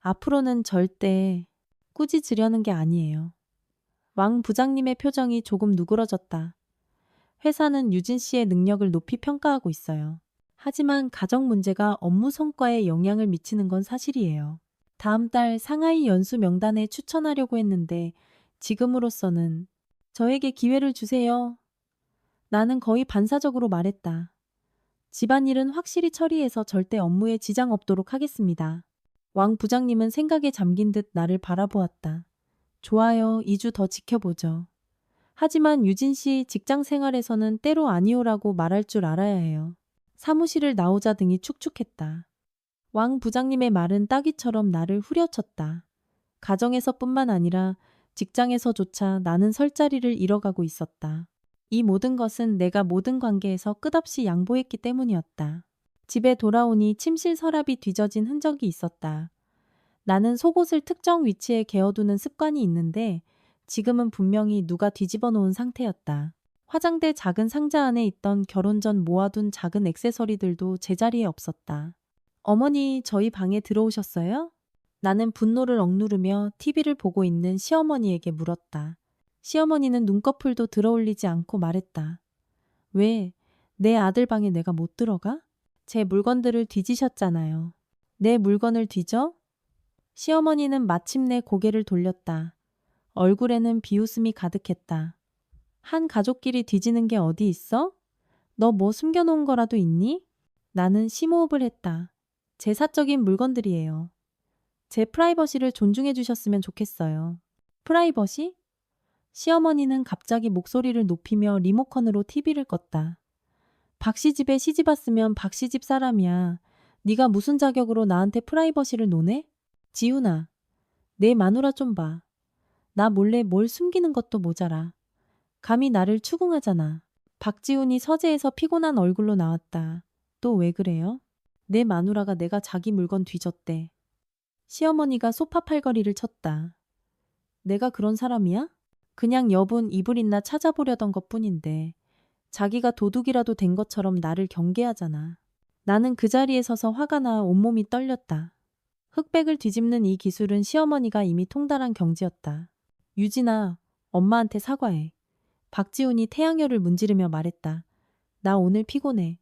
앞으로는 절대 꾸짖으려는 게 아니에요. 왕 부장님의 표정이 조금 누그러졌다. 회사는 유진 씨의 능력을 높이 평가하고 있어요. 하지만 가정 문제가 업무 성과에 영향을 미치는 건 사실이에요. 다음 달 상하이 연수 명단에 추천하려고 했는데 지금으로서는 저에게 기회를 주세요. 나는 거의 반사적으로 말했다. 집안일은 확실히 처리해서 절대 업무에 지장 없도록 하겠습니다. 왕 부장님은 생각에 잠긴 듯 나를 바라보았다. 좋아요, 2주 더 지켜보죠. 하지만 유진 씨 직장 생활에서는 때로 아니오라고 말할 줄 알아야 해요. 사무실을 나오자 등이 축축했다. 왕 부장님의 말은 따귀처럼 나를 후려쳤다. 가정에서뿐만 아니라 직장에서조차 나는 설 자리를 잃어가고 있었다. 이 모든 것은 내가 모든 관계에서 끝없이 양보했기 때문이었다. 집에 돌아오니 침실 서랍이 뒤져진 흔적이 있었다. 나는 속옷을 특정 위치에 개어두는 습관이 있는데 지금은 분명히 누가 뒤집어 놓은 상태였다. 화장대 작은 상자 안에 있던 결혼 전 모아둔 작은 액세서리들도 제자리에 없었다. 어머니, 저희 방에 들어오셨어요? 나는 분노를 억누르며 TV를 보고 있는 시어머니에게 물었다. 시어머니는 눈꺼풀도 들어올리지 않고 말했다. 왜? 내 아들 방에 내가 못 들어가? 제 물건들을 뒤지셨잖아요. 내 물건을 뒤져? 시어머니는 마침내 고개를 돌렸다. 얼굴에는 비웃음이 가득했다. 한 가족끼리 뒤지는 게 어디 있어? 너 뭐 숨겨놓은 거라도 있니? 나는 심호흡을 했다. 제 사적인 물건들이에요. 제 프라이버시를 존중해 주셨으면 좋겠어요. 프라이버시? 시어머니는 갑자기 목소리를 높이며 리모컨으로 TV를 껐다. 박씨 집에 시집 왔으면 박씨 집 사람이야. 네가 무슨 자격으로 나한테 프라이버시를 노네? 지훈아, 내 마누라 좀 봐. 나 몰래 뭘 숨기는 것도 모자라. 감히 나를 추궁하잖아. 박지훈이 서재에서 피곤한 얼굴로 나왔다. 또 왜 그래요? 내 마누라가 내가 자기 물건 뒤졌대. 시어머니가 소파 팔걸이를 쳤다. 내가 그런 사람이야? 그냥 여분 이불 있나 찾아보려던 것뿐인데 자기가 도둑이라도 된 것처럼 나를 경계하잖아. 나는 그 자리에 서서 화가 나 온몸이 떨렸다. 흑백을 뒤집는 이 기술은 시어머니가 이미 통달한 경지였다. 유진아, 엄마한테 사과해. 박지훈이 태양열을 문지르며 말했다. 나 오늘 피곤해.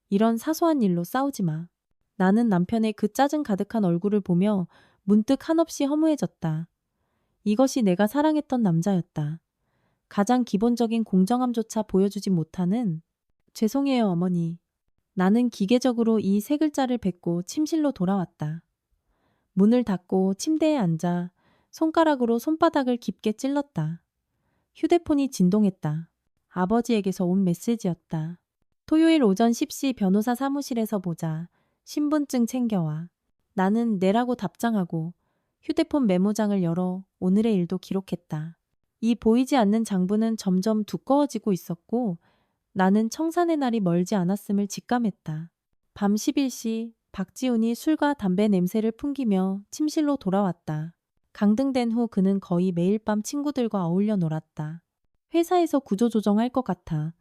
이런 사소한 일로 싸우지 마. 나는 남편의 그 짜증 가득한 얼굴을 보며 문득 한없이 허무해졌다. 이것이 내가 사랑했던 남자였다. 가장 기본적인 공정함조차 보여주지 못하는 죄송해요, 어머니. 나는 기계적으로 이 세 글자를 뱉고 침실로 돌아왔다. 문을 닫고 침대에 앉아 손가락으로 손바닥을 깊게 찔렀다. 휴대폰이 진동했다. 아버지에게서 온 메시지였다. 토요일 오전 10시 변호사 사무실에서 보자. 신분증 챙겨와. 나는 네라고 답장하고 휴대폰 메모장을 열어 오늘의 일도 기록했다. 이 보이지 않는 장부는 점점 두꺼워지고 있었고 나는 청산의 날이 멀지 않았음을 직감했다. 밤 11시 박지훈이 술과 담배 냄새를 풍기며 침실로 돌아왔다. 강등된 후 그는 거의 매일 밤 친구들과 어울려 놀았다. 회사에서 구조조정할 것 같아.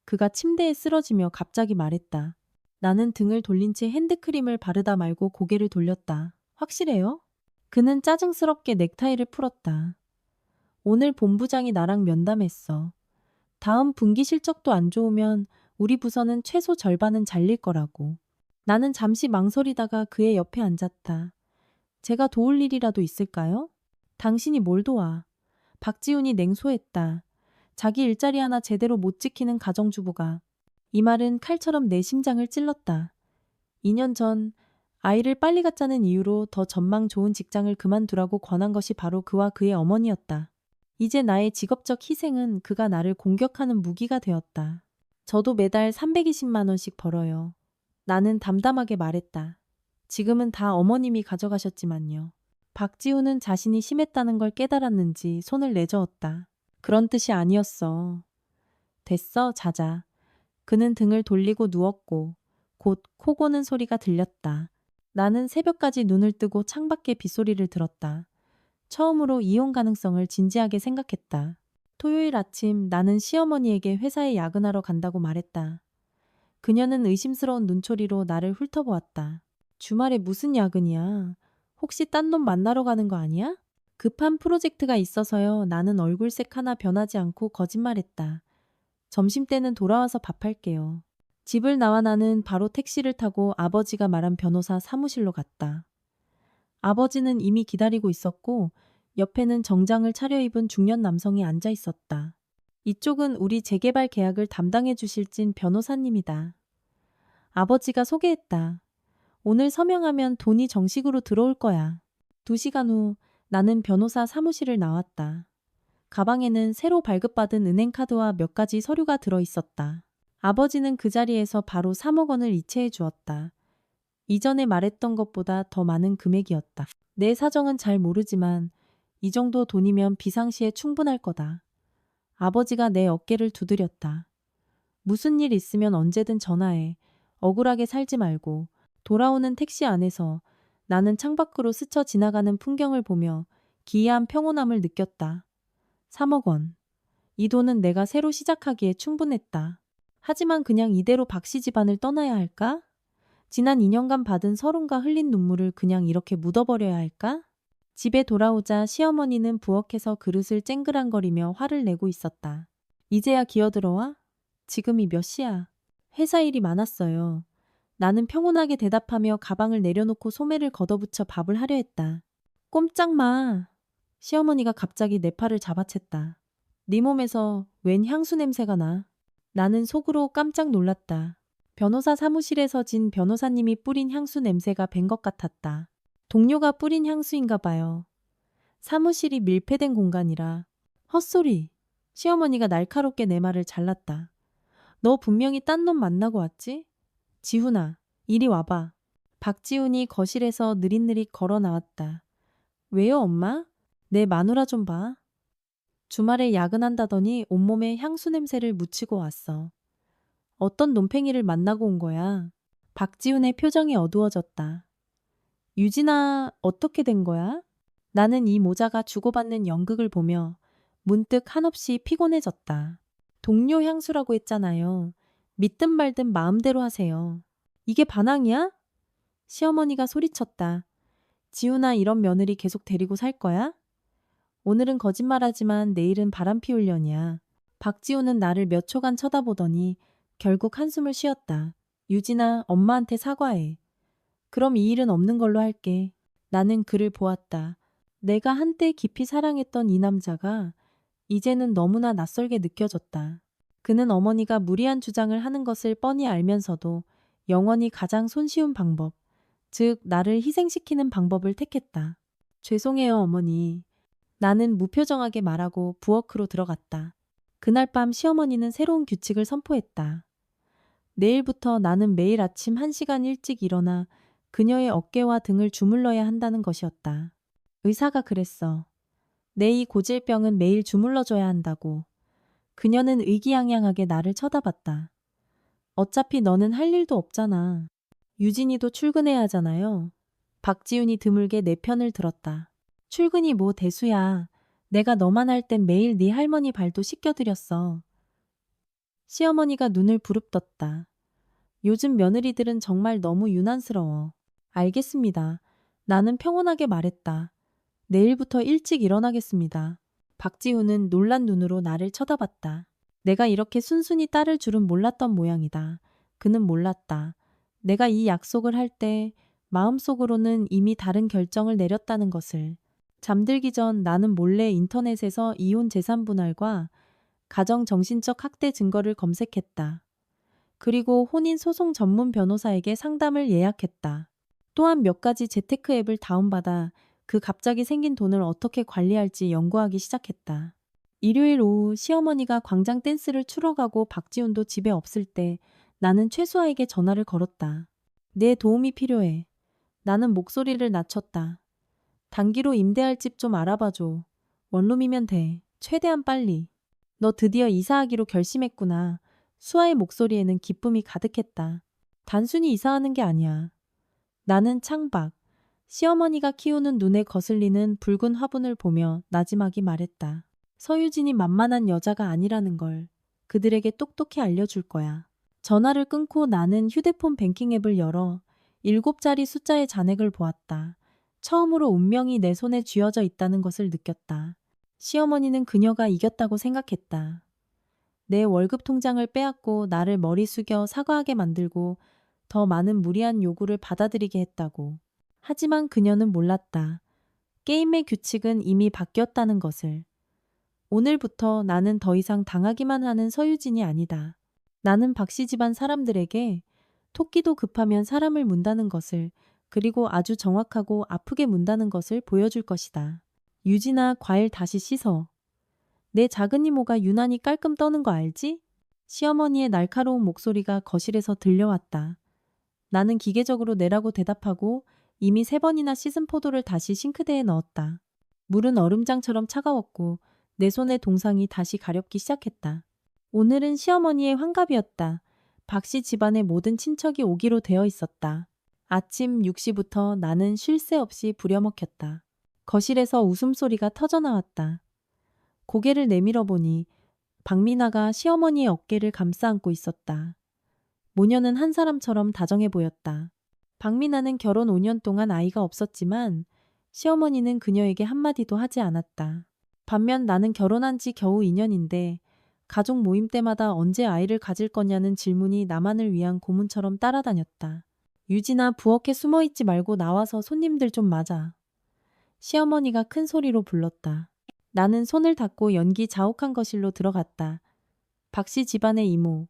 그가 침대에 쓰러지며 갑자기 말했다. 나는 등을 돌린 채 핸드크림을 바르다 말고 고개를 돌렸다. 확실해요? 그는 짜증스럽게 넥타이를 풀었다. 오늘 본부장이 나랑 면담했어. 다음 분기 실적도 안 좋으면 우리 부서는 최소 절반은 잘릴 거라고. 나는 잠시 망설이다가 그의 옆에 앉았다. 제가 도울 일이라도 있을까요? 당신이 뭘 도와? 박지훈이 냉소했다. 자기 일자리 하나 제대로 못 지키는 가정주부가. 이 말은 칼처럼 내 심장을 찔렀다. 2년 전 아이를 빨리 갖자는 이유로 더 전망 좋은 직장을 그만두라고 권한 것이 바로 그와 그의 어머니였다. 이제 나의 직업적 희생은 그가 나를 공격하는 무기가 되었다. 저도 매달 320만 원씩 벌어요. 나는 담담하게 말했다. 지금은 다 어머님이 가져가셨지만요. 박지훈은 자신이 심했다는 걸 깨달았는지 손을 내저었다. 그런 뜻이 아니었어. 됐어, 자자. 그는 등을 돌리고 누웠고 곧 코 고는 소리가 들렸다. 나는 새벽까지 눈을 뜨고 창밖의 빗소리를 들었다. 처음으로 이혼 가능성을 진지하게 생각했다. 토요일 아침 나는 시어머니에게 회사에 야근하러 간다고 말했다. 그녀는 의심스러운 눈초리로 나를 훑어보았다. 주말에 무슨 야근이야? 혹시 딴 놈 만나러 가는 거 아니야? 급한 프로젝트가 있어서요. 나는 얼굴색 하나 변하지 않고 거짓말했다. 점심때는 돌아와서 밥할게요. 집을 나와 나는 바로 택시를 타고 아버지가 말한 변호사 사무실로 갔다. 아버지는 이미 기다리고 있었고 옆에는 정장을 차려입은 중년 남성이 앉아 있었다. 이쪽은 우리 재개발 계약을 담당해 주실 진 변호사님이다. 아버지가 소개했다. 오늘 서명하면 돈이 정식으로 들어올 거야. 2시간 후 나는 변호사 사무실을 나왔다. 가방에는 새로 발급받은 은행카드와 몇 가지 서류가 들어 있었다. 아버지는 그 자리에서 바로 3억 원을 이체해 주었다. 이전에 말했던 것보다 더 많은 금액이었다. 내 사정은 잘 모르지만 이 정도 돈이면 비상시에 충분할 거다. 아버지가 내 어깨를 두드렸다. 무슨 일 있으면 언제든 전화해. 억울하게 살지 말고. 돌아오는 택시 안에서 나는 창밖으로 스쳐 지나가는 풍경을 보며 기이한 평온함을 느꼈다. 3억 원. 이 돈은 내가 새로 시작하기에 충분했다. 하지만 그냥 이대로 박씨 집안을 떠나야 할까? 지난 2년간 받은 서름과 흘린 눈물을 그냥 이렇게 묻어버려야 할까? 집에 돌아오자 시어머니는 부엌에서 그릇을 쨍그랑거리며 화를 내고 있었다. 이제야 기어들어와? 지금이 몇 시야? 회사 일이 많았어요. 나는 평온하게 대답하며 가방을 내려놓고 소매를 걷어붙여 밥을 하려 했다. 꼼짝 마. 시어머니가 갑자기 내 팔을 잡아챘다. 네 몸에서 웬 향수 냄새가 나. 나는 속으로 깜짝 놀랐다. 변호사 사무실에서 진 변호사님이 뿌린 향수 냄새가 밴 것 같았다. 동료가 뿌린 향수인가 봐요. 사무실이 밀폐된 공간이라. 헛소리. 시어머니가 날카롭게 내 말을 잘랐다. 너 분명히 딴 놈 만나고 왔지? 지훈아, 이리 와봐. 박지훈이 거실에서 느릿느릿 걸어 나왔다. 왜요, 엄마? 내 마누라 좀 봐. 주말에 야근한다더니 온몸에 향수 냄새를 묻히고 왔어. 어떤 논팽이를 만나고 온 거야? 박지훈의 표정이 어두워졌다. 유진아, 어떻게 된 거야? 나는 이 모자가 주고받는 연극을 보며 문득 한없이 피곤해졌다. 동료 향수라고 했잖아요. 믿든 말든 마음대로 하세요. 이게 반항이야? 시어머니가 소리쳤다. 지훈아, 이런 며느리 계속 데리고 살 거야? 오늘은 거짓말하지만 내일은 바람 피울 년이야. 박지훈은 나를 몇 초간 쳐다보더니 결국 한숨을 쉬었다. 유진아, 엄마한테 사과해. 그럼 이 일은 없는 걸로 할게. 나는 그를 보았다. 내가 한때 깊이 사랑했던 이 남자가 이제는 너무나 낯설게 느껴졌다. 그는 어머니가 무리한 주장을 하는 것을 뻔히 알면서도 영원히 가장 손쉬운 방법, 즉 나를 희생시키는 방법을 택했다. 죄송해요, 어머니. 나는 무표정하게 말하고 부엌으로 들어갔다. 그날 밤 시어머니는 새로운 규칙을 선포했다. 내일부터 나는 매일 아침 1시간 일찍 일어나 그녀의 어깨와 등을 주물러야 한다는 것이었다. 의사가 그랬어. 내 이 고질병은 매일 주물러줘야 한다고. 그녀는 의기양양하게 나를 쳐다봤다. 어차피 너는 할 일도 없잖아. 유진이도 출근해야 하잖아요. 박지훈이 드물게 내 편을 들었다. 출근이 뭐 대수야. 내가 너만 할 땐 매일 네 할머니 발도 씻겨드렸어. 시어머니가 눈을 부릅떴다. 요즘 며느리들은 정말 너무 유난스러워. 알겠습니다. 나는 평온하게 말했다. 내일부터 일찍 일어나겠습니다. 박지훈은 놀란 눈으로 나를 쳐다봤다. 내가 이렇게 순순히 따를 줄은 몰랐던 모양이다. 그는 몰랐다. 내가 이 약속을 할 때 마음속으로는 이미 다른 결정을 내렸다는 것을. 잠들기 전 나는 몰래 인터넷에서 이혼 재산 분할과 가정 정신적 학대 증거를 검색했다. 그리고 혼인 소송 전문 변호사에게 상담을 예약했다. 또한 몇 가지 재테크 앱을 다운받아 그 갑자기 생긴 돈을 어떻게 관리할지 연구하기 시작했다. 일요일 오후 시어머니가 광장 댄스를 추러 가고 박지훈도 집에 없을 때 나는 최수아에게 전화를 걸었다. 내 도움이 필요해. 나는 목소리를 낮췄다. 단기로 임대할 집 좀 알아봐줘. 원룸이면 돼. 최대한 빨리. 너 드디어 이사하기로 결심했구나. 수아의 목소리에는 기쁨이 가득했다. 단순히 이사하는 게 아니야. 나는 창밖, 시어머니가 키우는 눈에 거슬리는 붉은 화분을 보며 나지막이 말했다. 서유진이 만만한 여자가 아니라는 걸 그들에게 똑똑히 알려줄 거야. 전화를 끊고 나는 휴대폰 뱅킹 앱을 열어 7자리 숫자의 잔액을 보았다. 처음으로 운명이 내 손에 쥐어져 있다는 것을 느꼈다. 시어머니는 그녀가 이겼다고 생각했다. 내 월급 통장을 빼앗고 나를 머리 숙여 사과하게 만들고 더 많은 무리한 요구를 받아들이게 했다고. 하지만 그녀는 몰랐다. 게임의 규칙은 이미 바뀌었다는 것을. 오늘부터 나는 더 이상 당하기만 하는 서유진이 아니다. 나는 박씨 집안 사람들에게 토끼도 급하면 사람을 문다는 것을, 그리고 아주 정확하고 아프게 문다는 것을 보여줄 것이다. 유진아, 과일 다시 씻어. 내 작은 이모가 유난히 깔끔 떠는 거 알지? 시어머니의 날카로운 목소리가 거실에서 들려왔다. 나는 기계적으로 내라고 대답하고 이미 3번이나 씻은 포도를 다시 싱크대에 넣었다. 물은 얼음장처럼 차가웠고 내 손의 동상이 다시 가렵기 시작했다. 오늘은 시어머니의 환갑이었다. 박씨 집안의 모든 친척이 오기로 되어 있었다. 아침 6시부터 나는 쉴 새 없이 부려먹혔다. 거실에서 웃음소리가 터져나왔다. 고개를 내밀어 보니 박미나가 시어머니의 어깨를 감싸 안고 있었다. 모녀는 한 사람처럼 다정해 보였다. 박미나는 결혼 5년 동안 아이가 없었지만 시어머니는 그녀에게 한마디도 하지 않았다. 반면 나는 결혼한 지 겨우 2년인데 가족 모임 때마다 언제 아이를 가질 거냐는 질문이 나만을 위한 고문처럼 따라다녔다. 유진아, 부엌에 숨어있지 말고 나와서 손님들 좀 맞아. 시어머니가 큰 소리로 불렀다. 나는 손을 닫고 연기 자욱한 거실로 들어갔다. 박씨 집안의 이모,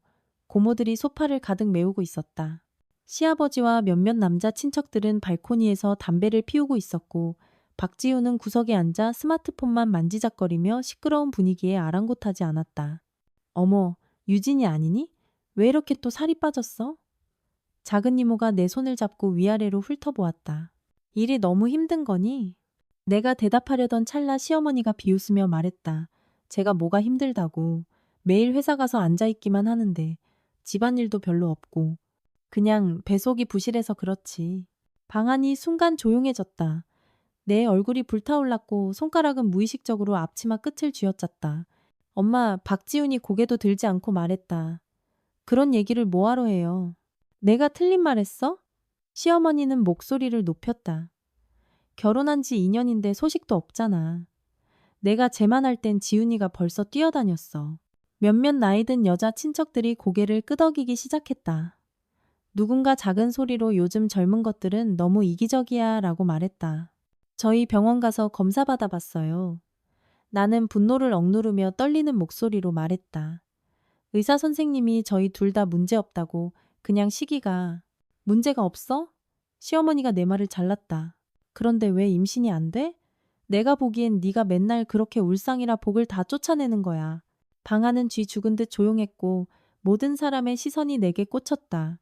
고모들이 소파를 가득 메우고 있었다. 시아버지와 몇몇 남자 친척들은 발코니에서 담배를 피우고 있었고 박지우는 구석에 앉아 스마트폰만 만지작거리며 시끄러운 분위기에 아랑곳하지 않았다. 어머, 유진이 아니니? 왜 이렇게 또 살이 빠졌어? 작은 이모가 내 손을 잡고 위아래로 훑어보았다. 일이 너무 힘든 거니? 내가 대답하려던 찰나 시어머니가 비웃으며 말했다. 제가 뭐가 힘들다고. 매일 회사 가서 앉아있기만 하는데 집안일도 별로 없고 그냥 배속이 부실해서 그렇지. 방 안이 순간 조용해졌다. 내 얼굴이 불타올랐고 손가락은 무의식적으로 앞치마 끝을 쥐어짰다. 엄마, 박지훈이 고개도 들지 않고 말했다. 그런 얘기를 뭐하러 해요? 내가 틀린 말 했어? 시어머니는 목소리를 높였다. 결혼한 지 2년인데 소식도 없잖아. 내가 제만할 땐 지훈이가 벌써 뛰어다녔어. 몇몇 나이든 여자 친척들이 고개를 끄덕이기 시작했다. 누군가 작은 소리로 요즘 젊은 것들은 너무 이기적이야 라고 말했다. 저희 병원 가서 검사 받아봤어요. 나는 분노를 억누르며 떨리는 목소리로 말했다. 의사 선생님이 저희 둘 다 문제 없다고. 그냥 시기가. 문제가 없어? 시어머니가 내 말을 잘랐다. 그런데 왜 임신이 안 돼? 내가 보기엔 네가 맨날 그렇게 울상이라 복을 다 쫓아내는 거야. 방 안은 쥐 죽은 듯 조용했고 모든 사람의 시선이 내게 꽂혔다.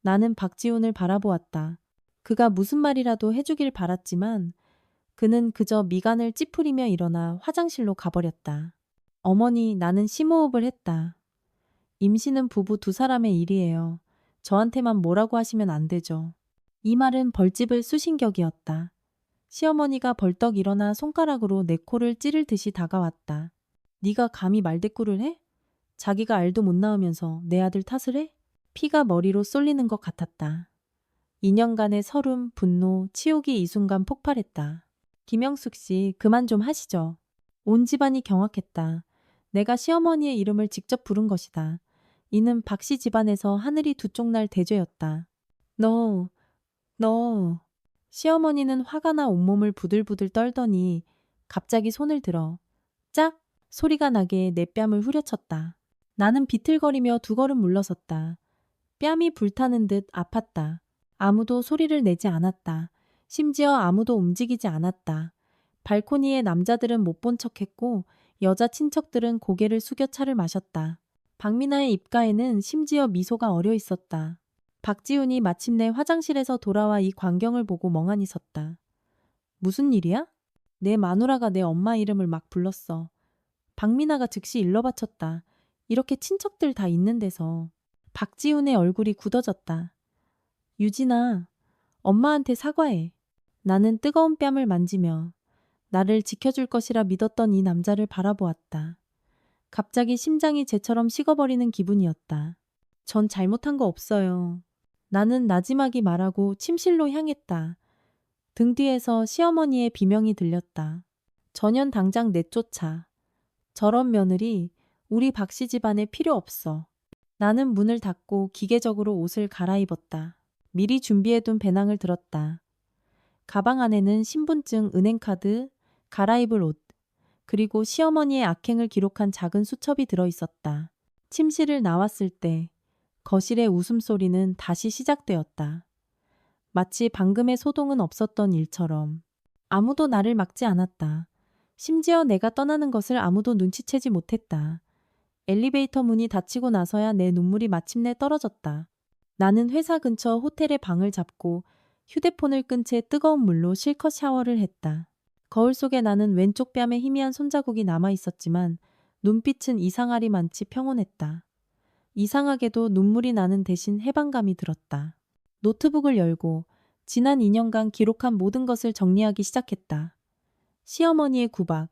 나는 박지훈을 바라보았다. 그가 무슨 말이라도 해주길 바랐지만 그는 그저 미간을 찌푸리며 일어나 화장실로 가버렸다. 어머니, 나는 심호흡을 했다. 임신은 부부 두 사람의 일이에요. 저한테만 뭐라고 하시면 안 되죠. 이 말은 벌집을 쑤신 격이었다. 시어머니가 벌떡 일어나 손가락으로 내 코를 찌를 듯이 다가왔다. 네가 감히 말대꾸를 해? 자기가 알도 못 낳으면서 내 아들 탓을 해? 피가 머리로 쏠리는 것 같았다. 2년간의 서름, 분노, 치욕이 이 순간 폭발했다. 김영숙 씨, 그만 좀 하시죠. 온 집안이 경악했다. 내가 시어머니의 이름을 직접 부른 것이다. 이는 박씨 집안에서 하늘이 두 쪽 날 대죄였다. 너, 너. 시어머니는 화가 나 온몸을 부들부들 떨더니 갑자기 손을 들어 짝 소리가 나게 내 뺨을 후려쳤다. 나는 비틀거리며 두 걸음 물러섰다. 뺨이 불타는 듯 아팠다. 아무도 소리를 내지 않았다. 심지어 아무도 움직이지 않았다. 발코니에 남자들은 못 본 척했고 여자 친척들은 고개를 숙여 차를 마셨다. 박미나의 입가에는 심지어 미소가 어려 있었다. 박지훈이 마침내 화장실에서 돌아와 이 광경을 보고 멍하니 섰다. 무슨 일이야? 내 마누라가 내 엄마 이름을 막 불렀어. 박미나가 즉시 일러바쳤다. 이렇게 친척들 다 있는 데서. 박지훈의 얼굴이 굳어졌다. 유진아, 엄마한테 사과해. 나는 뜨거운 뺨을 만지며 나를 지켜줄 것이라 믿었던 이 남자를 바라보았다. 갑자기 심장이 재처럼 식어버리는 기분이었다. 전 잘못한 거 없어요. 나는 나지막이 말하고 침실로 향했다. 등 뒤에서 시어머니의 비명이 들렸다. 전현 당장 내쫓아. 저런 며느리 우리 박씨 집안에 필요 없어. 나는 문을 닫고 기계적으로 옷을 갈아입었다. 미리 준비해둔 배낭을 들었다. 가방 안에는 신분증, 은행카드, 갈아입을 옷, 그리고 시어머니의 악행을 기록한 작은 수첩이 들어있었다. 침실을 나왔을 때 거실의 웃음소리는 다시 시작되었다. 마치 방금의 소동은 없었던 일처럼. 아무도 나를 막지 않았다. 심지어 내가 떠나는 것을 아무도 눈치채지 못했다. 엘리베이터 문이 닫히고 나서야 내 눈물이 마침내 떨어졌다. 나는 회사 근처 호텔의 방을 잡고 휴대폰을 끈 채 뜨거운 물로 실컷 샤워를 했다. 거울 속에 나는 왼쪽 뺨에 희미한 손자국이 남아 있었지만 눈빛은 이상하리만치 평온했다. 이상하게도 눈물이 나는 대신 해방감이 들었다. 노트북을 열고 지난 2년간 기록한 모든 것을 정리하기 시작했다. 시어머니의 구박,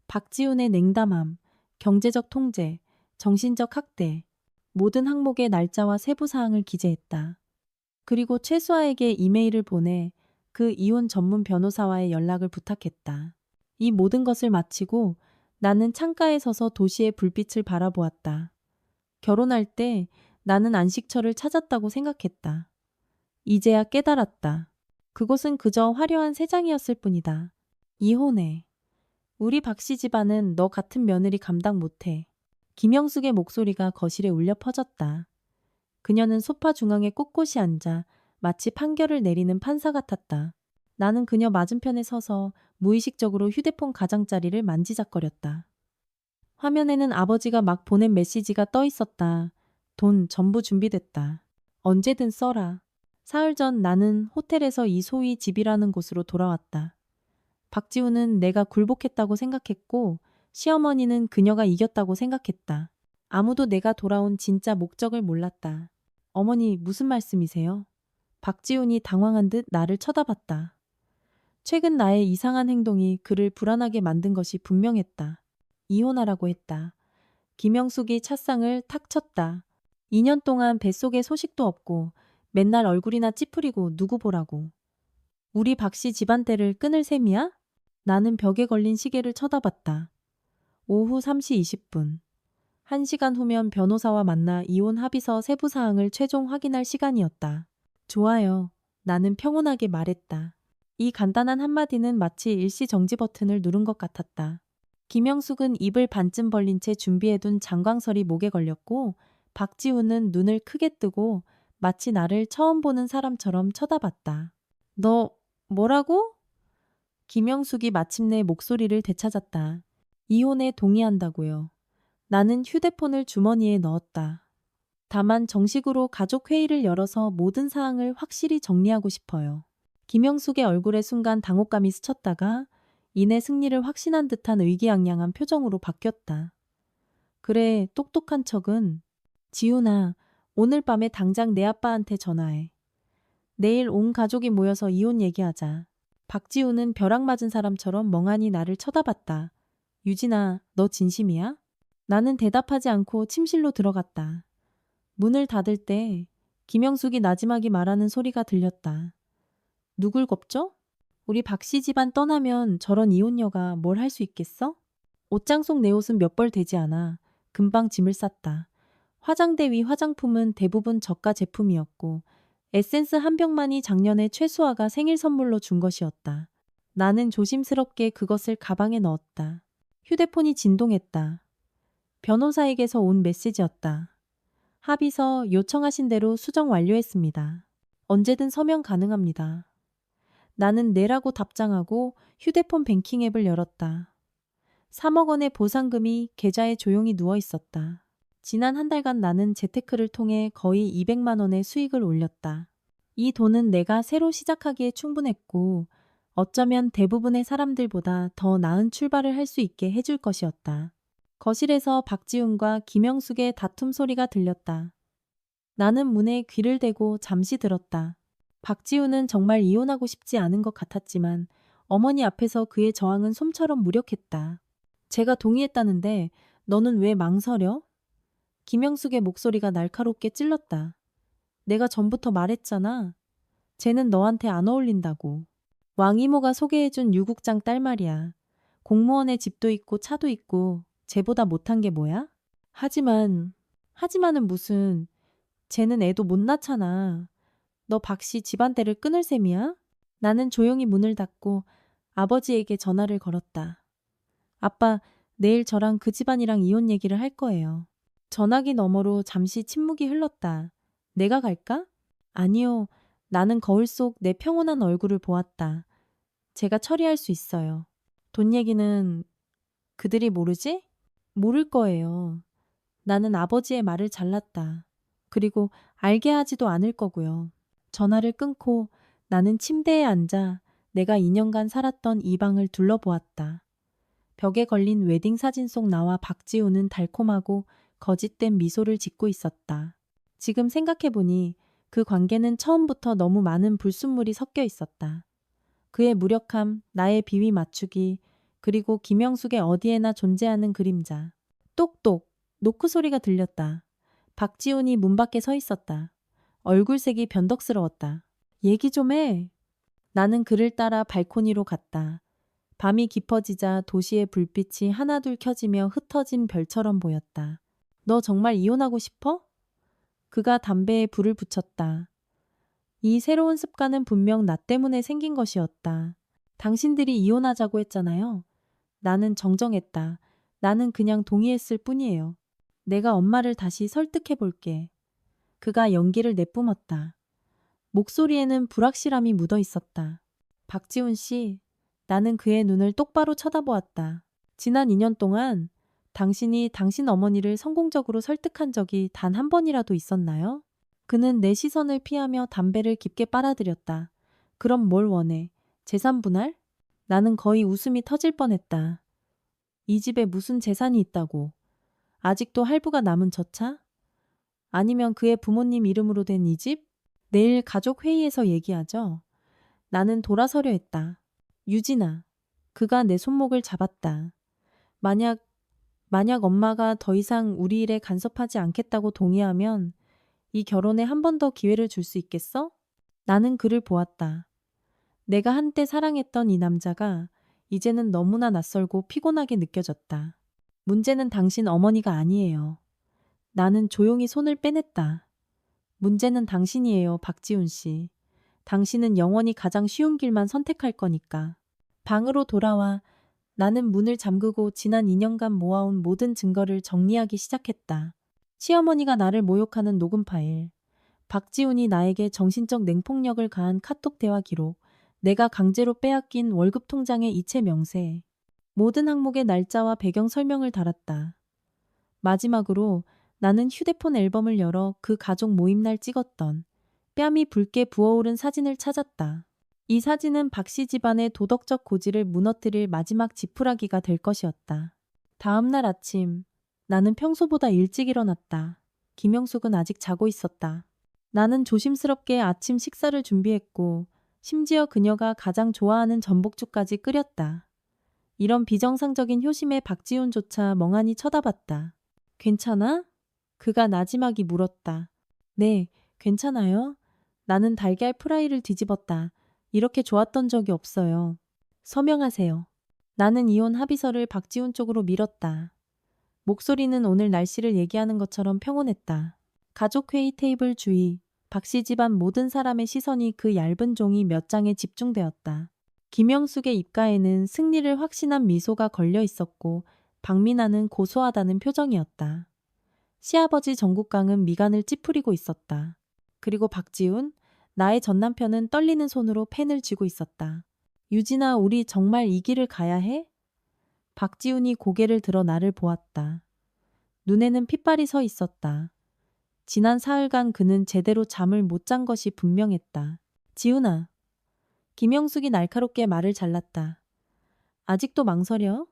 박지훈의 냉담함, 경제적 통제, 정신적 학대, 모든 항목의 날짜와 세부 사항을 기재했다. 그리고 최수아에게 이메일을 보내 그 이혼 전문 변호사와의 연락을 부탁했다. 이 모든 것을 마치고 나는 창가에 서서 도시의 불빛을 바라보았다. 결혼할 때 나는 안식처를 찾았다고 생각했다. 이제야 깨달았다. 그곳은 그저 화려한 새장이었을 뿐이다. 이혼해. 우리 박씨 집안은 너 같은 며느리 감당 못해. 김영숙의 목소리가 거실에 울려 퍼졌다. 그녀는 소파 중앙에 꼿꼿이 앉아 마치 판결을 내리는 판사 같았다. 나는 그녀 맞은편에 서서 무의식적으로 휴대폰 가장자리를 만지작거렸다. 화면에는 아버지가 막 보낸 메시지가 떠 있었다. 돈 전부 준비됐다. 언제든 써라. 사흘 전 나는 호텔에서 이 소위 집이라는 곳으로 돌아왔다. 박지훈은 내가 굴복했다고 생각했고 시어머니는 그녀가 이겼다고 생각했다. 아무도 내가 돌아온 진짜 목적을 몰랐다. 어머니 무슨 말씀이세요? 박지훈이 당황한 듯 나를 쳐다봤다. 최근 나의 이상한 행동이 그를 불안하게 만든 것이 분명했다. 이혼하라고 했다. 김영숙이 찻상을 탁 쳤다. 2년 동안 뱃속에 소식도 없고 맨날 얼굴이나 찌푸리고 누구 보라고. 우리 박씨 집안대를 끊을 셈이야? 나는 벽에 걸린 시계를 쳐다봤다. 오후 3시 20분. 1시간 후면 변호사와 만나 이혼 합의서 세부 사항을 최종 확인할 시간이었다. 좋아요. 나는 평온하게 말했다. 이 간단한 한마디는 마치 일시 정지 버튼을 누른 것 같았다. 김영숙은 입을 반쯤 벌린 채 준비해둔 장광설이 목에 걸렸고 박지훈은 눈을 크게 뜨고 마치 나를 처음 보는 사람처럼 쳐다봤다. 너 뭐라고? 김영숙이 마침내 목소리를 되찾았다. 이혼에 동의한다고요. 나는 휴대폰을 주머니에 넣었다. 다만 정식으로 가족 회의를 열어서 모든 사항을 확실히 정리하고 싶어요. 김영숙의 얼굴에 순간 당혹감이 스쳤다가 이내 승리를 확신한 듯한 의기양양한 표정으로 바뀌었다. 그래, 똑똑한 척은. 지훈아, 오늘 밤에 당장 내 아빠한테 전화해. 내일 온 가족이 모여서 이혼 얘기하자. 박지훈은 벼락 맞은 사람처럼 멍하니 나를 쳐다봤다. 유진아, 너 진심이야? 나는 대답하지 않고 침실로 들어갔다. 문을 닫을 때 김영숙이 나지막이 말하는 소리가 들렸다. 누굴 겁죠? 우리 박씨 집안 떠나면 저런 이혼녀가 뭘 할 수 있겠어? 옷장 속 내 옷은 몇 벌 되지 않아 금방 짐을 쌌다. 화장대 위 화장품은 대부분 저가 제품이었고 에센스 한 병만이 작년에 최수아가 생일 선물로 준 것이었다. 나는 조심스럽게 그것을 가방에 넣었다. 휴대폰이 진동했다. 변호사에게서 온 메시지였다. 합의서 요청하신 대로 수정 완료했습니다. 언제든 서명 가능합니다. 나는 네라고 답장하고 휴대폰 뱅킹 앱을 열었다. 3억 원의 보상금이 계좌에 조용히 누워 있었다. 지난 한 달간 나는 재테크를 통해 거의 200만 원의 수익을 올렸다. 이 돈은 내가 새로 시작하기에 충분했고 어쩌면 대부분의 사람들보다 더 나은 출발을 할 수 있게 해줄 것이었다. 거실에서 박지훈과 김영숙의 다툼 소리가 들렸다. 나는 문에 귀를 대고 잠시 들었다. 박지훈은 정말 이혼하고 싶지 않은 것 같았지만 어머니 앞에서 그의 저항은 솜처럼 무력했다. 제가 동의했다는데 너는 왜 망설여? 김영숙의 목소리가 날카롭게 찔렀다. 내가 전부터 말했잖아. 쟤는 너한테 안 어울린다고. 왕이모가 소개해준 유국장 딸 말이야. 공무원의 집도 있고 차도 있고 쟤보다 못한 게 뭐야? 하지만은 무슨, 쟤는 애도 못 낳잖아. 너 박씨 집안대를 끊을 셈이야? 나는 조용히 문을 닫고 아버지에게 전화를 걸었다. 아빠, 내일 저랑 그 집안이랑 이혼 얘기를 할 거예요. 전화기 너머로 잠시 침묵이 흘렀다. 내가 갈까? 아니요. 나는 거울 속 내 평온한 얼굴을 보았다. 제가 처리할 수 있어요. 돈 얘기는 그들이 모르지? 모를 거예요. 나는 아버지의 말을 잘랐다. 그리고 알게 하지도 않을 거고요. 전화를 끊고 나는 침대에 앉아 내가 2년간 살았던 이 방을 둘러보았다. 벽에 걸린 웨딩 사진 속 나와 박지우는 달콤하고 거짓된 미소를 짓고 있었다. 지금 생각해보니 그 관계는 처음부터 너무 많은 불순물이 섞여 있었다. 그의 무력함, 나의 비위 맞추기, 그리고 김영숙의 어디에나 존재하는 그림자. 똑똑, 노크 소리가 들렸다. 박지훈이 문 밖에 서 있었다. 얼굴색이 변덕스러웠다. 얘기 좀 해. 나는 그를 따라 발코니로 갔다. 밤이 깊어지자 도시의 불빛이 하나둘 켜지며 흩어진 별처럼 보였다. 너 정말 이혼하고 싶어? 그가 담배에 불을 붙였다. 이 새로운 습관은 분명 나 때문에 생긴 것이었다. 당신들이 이혼하자고 했잖아요. 나는 정정했다. 나는 그냥 동의했을 뿐이에요. 내가 엄마를 다시 설득해 볼게. 그가 연기를 내뿜었다. 목소리에는 불확실함이 묻어 있었다. 박지훈 씨, 나는 그의 눈을 똑바로 쳐다보았다. 지난 2년 동안 당신이 당신 어머니를 성공적으로 설득한 적이 단 한 번이라도 있었나요? 그는 내 시선을 피하며 담배를 깊게 빨아들였다. 그럼 뭘 원해? 재산 분할? 나는 거의 웃음이 터질 뻔했다. 이 집에 무슨 재산이 있다고? 아직도 할부가 남은 저 차? 아니면 그의 부모님 이름으로 된 이 집? 내일 가족 회의에서 얘기하죠. 나는 돌아서려 했다. 유진아. 그가 내 손목을 잡았다. 만약 엄마가 더 이상 우리 일에 간섭하지 않겠다고 동의하면 이 결혼에 한 번 더 기회를 줄 수 있겠어? 나는 그를 보았다. 내가 한때 사랑했던 이 남자가 이제는 너무나 낯설고 피곤하게 느껴졌다. 문제는 당신 어머니가 아니에요. 나는 조용히 손을 빼냈다. 문제는 당신이에요, 박지훈 씨. 당신은 영원히 가장 쉬운 길만 선택할 거니까. 방으로 돌아와 나는 문을 잠그고 지난 2년간 모아온 모든 증거를 정리하기 시작했다. 시어머니가 나를 모욕하는 녹음 파일, 박지훈이 나에게 정신적 냉폭력을 가한 카톡 대화 기록, 내가 강제로 빼앗긴 월급 통장의 이체 명세, 모든 항목의 날짜와 배경 설명을 달았다. 마지막으로 나는 휴대폰 앨범을 열어 그 가족 모임 날 찍었던 뺨이 붉게 부어오른 사진을 찾았다. 이 사진은 박씨 집안의 도덕적 고지를 무너뜨릴 마지막 지푸라기가 될 것이었다. 다음 날 아침, 나는 평소보다 일찍 일어났다. 김영숙은 아직 자고 있었다. 나는 조심스럽게 아침 식사를 준비했고 심지어 그녀가 가장 좋아하는 전복죽까지 끓였다. 이런 비정상적인 효심에 박지훈조차 멍하니 쳐다봤다. 괜찮아? 그가 나지막이 물었다. 네, 괜찮아요. 나는 달걀 프라이를 뒤집었다. 이렇게 좋았던 적이 없어요. 서명하세요. 나는 이혼 합의서를 박지훈 쪽으로 밀었다. 목소리는 오늘 날씨를 얘기하는 것처럼 평온했다. 가족회의 테이블 주위, 박씨 집안 모든 사람의 시선이 그 얇은 종이 몇 장에 집중되었다. 김영숙의 입가에는 승리를 확신한 미소가 걸려 있었고 박민아는 고소하다는 표정이었다. 시아버지 정국강은 미간을 찌푸리고 있었다. 그리고 박지훈, 나의 전남편은 떨리는 손으로 펜을 쥐고 있었다. 유진아, 우리 정말 이 길을 가야 해? 박지훈이 고개를 들어 나를 보았다. 눈에는 핏발이 서 있었다. 지난 사흘간 그는 제대로 잠을 못 잔 것이 분명했다. 지훈아. 김영숙이 날카롭게 말을 잘랐다. 아직도 망설여?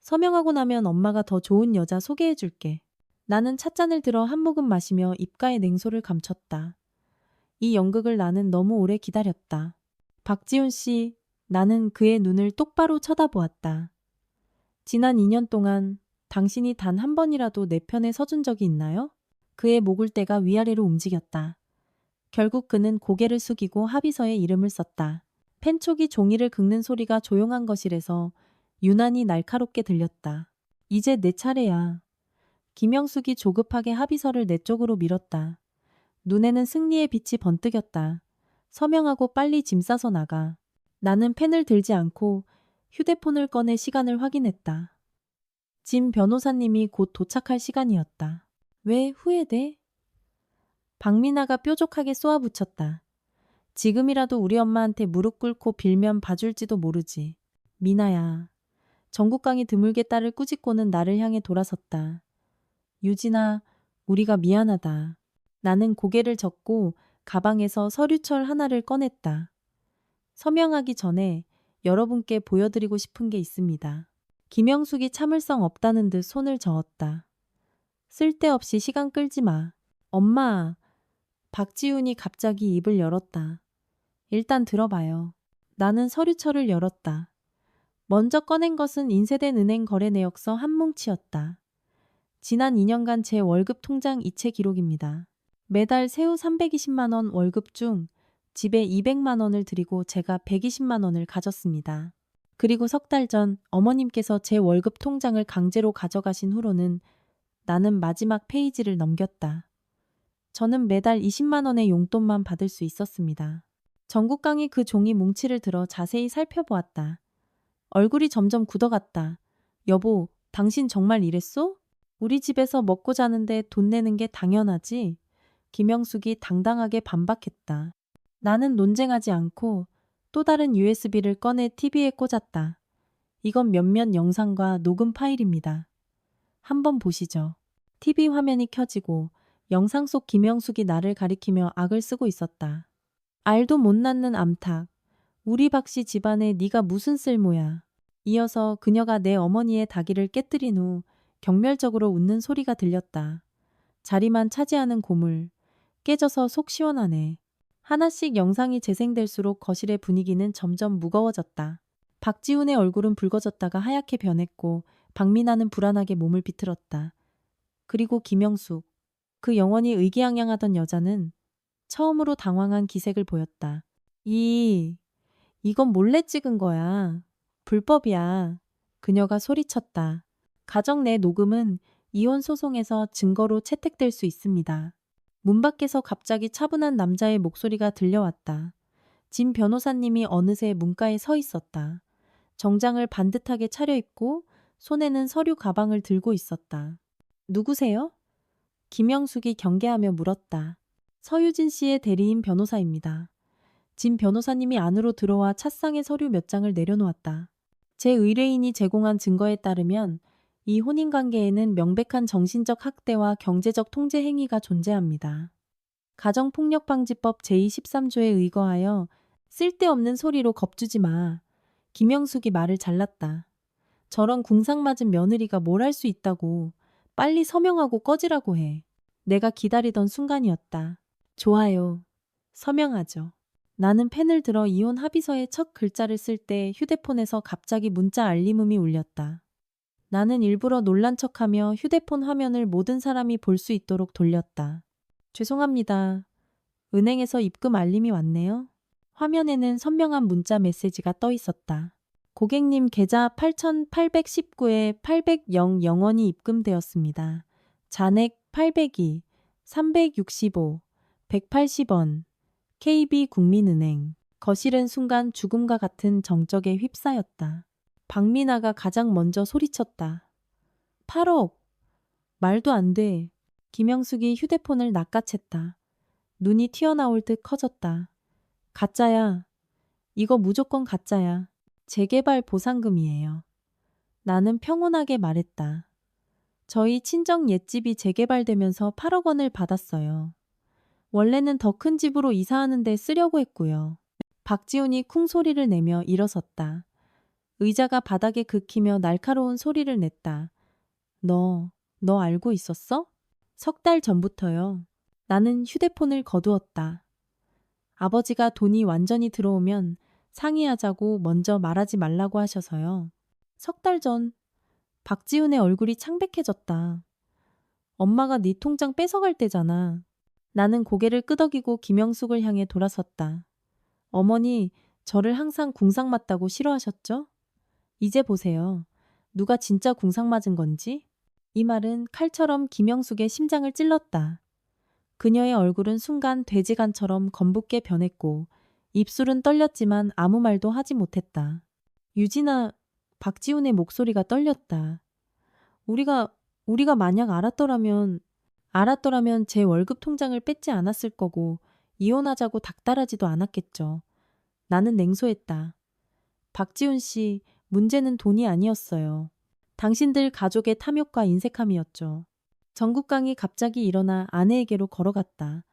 서명하고 나면 엄마가 더 좋은 여자 소개해 줄게. 나는 찻잔을 들어 한 모금 마시며 입가에 냉소를 감췄다. 이 연극을 나는 너무 오래 기다렸다. 박지훈 씨, 나는 그의 눈을 똑바로 쳐다보았다. 지난 2년 동안 당신이 단 한 번이라도 내 편에 서준 적이 있나요? 그의 목을대가 위아래로 움직였다. 결국 그는 고개를 숙이고 합의서에 이름을 썼다. 펜촉이 종이를 긁는 소리가 조용한 거실에서 유난히 날카롭게 들렸다. 이제 내 차례야. 김영숙이 조급하게 합의서를 내 쪽으로 밀었다. 눈에는 승리의 빛이 번뜩였다. 서명하고 빨리 짐 싸서 나가. 나는 펜을 들지 않고 휴대폰을 꺼내 시간을 확인했다. 짐 변호사님이 곧 도착할 시간이었다. 왜 후회돼? 박민아가 뾰족하게 쏘아붙였다. 지금이라도 우리 엄마한테 무릎 꿇고 빌면 봐줄지도 모르지. 미나야. 정국강이 드물게 딸을 꾸짖고는 나를 향해 돌아섰다. 유진아, 우리가 미안하다. 나는 고개를 젓고 가방에서 서류철 하나를 꺼냈다. 서명하기 전에 여러분께 보여드리고 싶은 게 있습니다. 김영숙이 참을성 없다는 듯 손을 저었다. 쓸데없이 시간 끌지 마. 엄마. 박지훈이 갑자기 입을 열었다. 일단 들어봐요. 나는 서류철을 열었다. 먼저 꺼낸 것은 인쇄된 은행 거래 내역서 한 뭉치였다. 지난 2년간 제 월급 통장 이체 기록입니다. 매달 세후 320만 원 월급 중 집에 200만 원을 드리고 제가 120만 원을 가졌습니다. 그리고 석 달 전 어머님께서 제 월급 통장을 강제로 가져가신 후로는 나는 마지막 페이지를 넘겼다. 저는 매달 20만 원의 용돈만 받을 수 있었습니다. 정국강이 그 종이 뭉치를 들어 자세히 살펴보았다. 얼굴이 점점 굳어갔다. 여보, 당신 정말 이랬어? 우리 집에서 먹고 자는데 돈 내는 게 당연하지? 김영숙이 당당하게 반박했다. 나는 논쟁하지 않고 또 다른 USB를 꺼내 TV에 꽂았다. 이건 몇몇 영상과 녹음 파일입니다. 한번 보시죠. TV 화면이 켜지고 영상 속 김영숙이 나를 가리키며 악을 쓰고 있었다. 알도 못 낳는 암탉. 우리 박씨 집안에 네가 무슨 쓸모야. 이어서 그녀가 내 어머니의 다기를 깨뜨린 후 경멸적으로 웃는 소리가 들렸다. 자리만 차지하는 고물. 깨져서 속 시원하네. 하나씩 영상이 재생될수록 거실의 분위기는 점점 무거워졌다. 박지훈의 얼굴은 붉어졌다가 하얗게 변했고 박민아는 불안하게 몸을 비틀었다. 그리고 김영숙, 그 영원히 의기양양하던 여자는 처음으로 당황한 기색을 보였다. 이건 몰래 찍은 거야. 불법이야. 그녀가 소리쳤다. 가정 내 녹음은 이혼 소송에서 증거로 채택될 수 있습니다. 문 밖에서 갑자기 차분한 남자의 목소리가 들려왔다. 진 변호사님이 어느새 문가에 서 있었다. 정장을 반듯하게 차려입고 손에는 서류 가방을 들고 있었다. 누구세요? 김영숙이 경계하며 물었다. 서유진 씨의 대리인 변호사입니다. 진 변호사님이 안으로 들어와 찻상에 서류 몇 장을 내려놓았다. 제 의뢰인이 제공한 증거에 따르면 이 혼인관계에는 명백한 정신적 학대와 경제적 통제 행위가 존재합니다. 가정폭력방지법 제13조에 의거하여 쓸데없는 소리로 겁주지 마. 김영숙이 말을 잘랐다. 저런 궁상맞은 며느리가 뭘 할 수 있다고. 빨리 서명하고 꺼지라고 해. 내가 기다리던 순간이었다. 좋아요. 서명하죠. 나는 펜을 들어 이혼 합의서의 첫 글자를 쓸 때 휴대폰에서 갑자기 문자 알림음이 울렸다. 나는 일부러 놀란 척하며 휴대폰 화면을 모든 사람이 볼 수 있도록 돌렸다. 죄송합니다. 은행에서 입금 알림이 왔네요. 화면에는 선명한 문자 메시지가 떠 있었다. 고객님 계좌 8,819에 800원이 입금되었습니다. 잔액 802, 365, 180원. KB국민은행. 거실은 순간 죽음과 같은 정적에 휩싸였다. 박민아가 가장 먼저 소리쳤다. 8억! 말도 안 돼. 김영숙이 휴대폰을 낚아챘다. 눈이 튀어나올 듯 커졌다. 가짜야. 이거 무조건 가짜야. 재개발 보상금이에요. 나는 평온하게 말했다. 저희 친정 옛집이 재개발되면서 8억 원을 받았어요. 원래는 더 큰 집으로 이사하는 데 쓰려고 했고요. 박지훈이 쿵 소리를 내며 일어섰다. 의자가 바닥에 긁히며 날카로운 소리를 냈다. 너 알고 있었어? 석 달 전부터요. 나는 휴대폰을 거두었다. 아버지가 돈이 완전히 들어오면 상의하자고 먼저 말하지 말라고 하셔서요. 석 달 전. 박지훈의 얼굴이 창백해졌다. 엄마가 네 통장 뺏어갈 때잖아. 나는 고개를 끄덕이고 김영숙을 향해 돌아섰다. 어머니, 저를 항상 궁상 맞다고 싫어하셨죠? 이제 보세요. 누가 진짜 궁상 맞은 건지? 이 말은 칼처럼 김영숙의 심장을 찔렀다. 그녀의 얼굴은 순간 돼지간처럼 검붉게 변했고 입술은 떨렸지만 아무 말도 하지 못했다. 유진아, 박지훈의 목소리가 떨렸다. 우리가 만약 알았더라면 제 월급 통장을 뺏지 않았을 거고 이혼하자고 닥달하지도 않았겠죠. 나는 냉소했다. 박지훈 씨, 문제는 돈이 아니었어요. 당신들 가족의 탐욕과 인색함이었죠. 정국강이 갑자기 일어나 아내에게로 걸어갔다.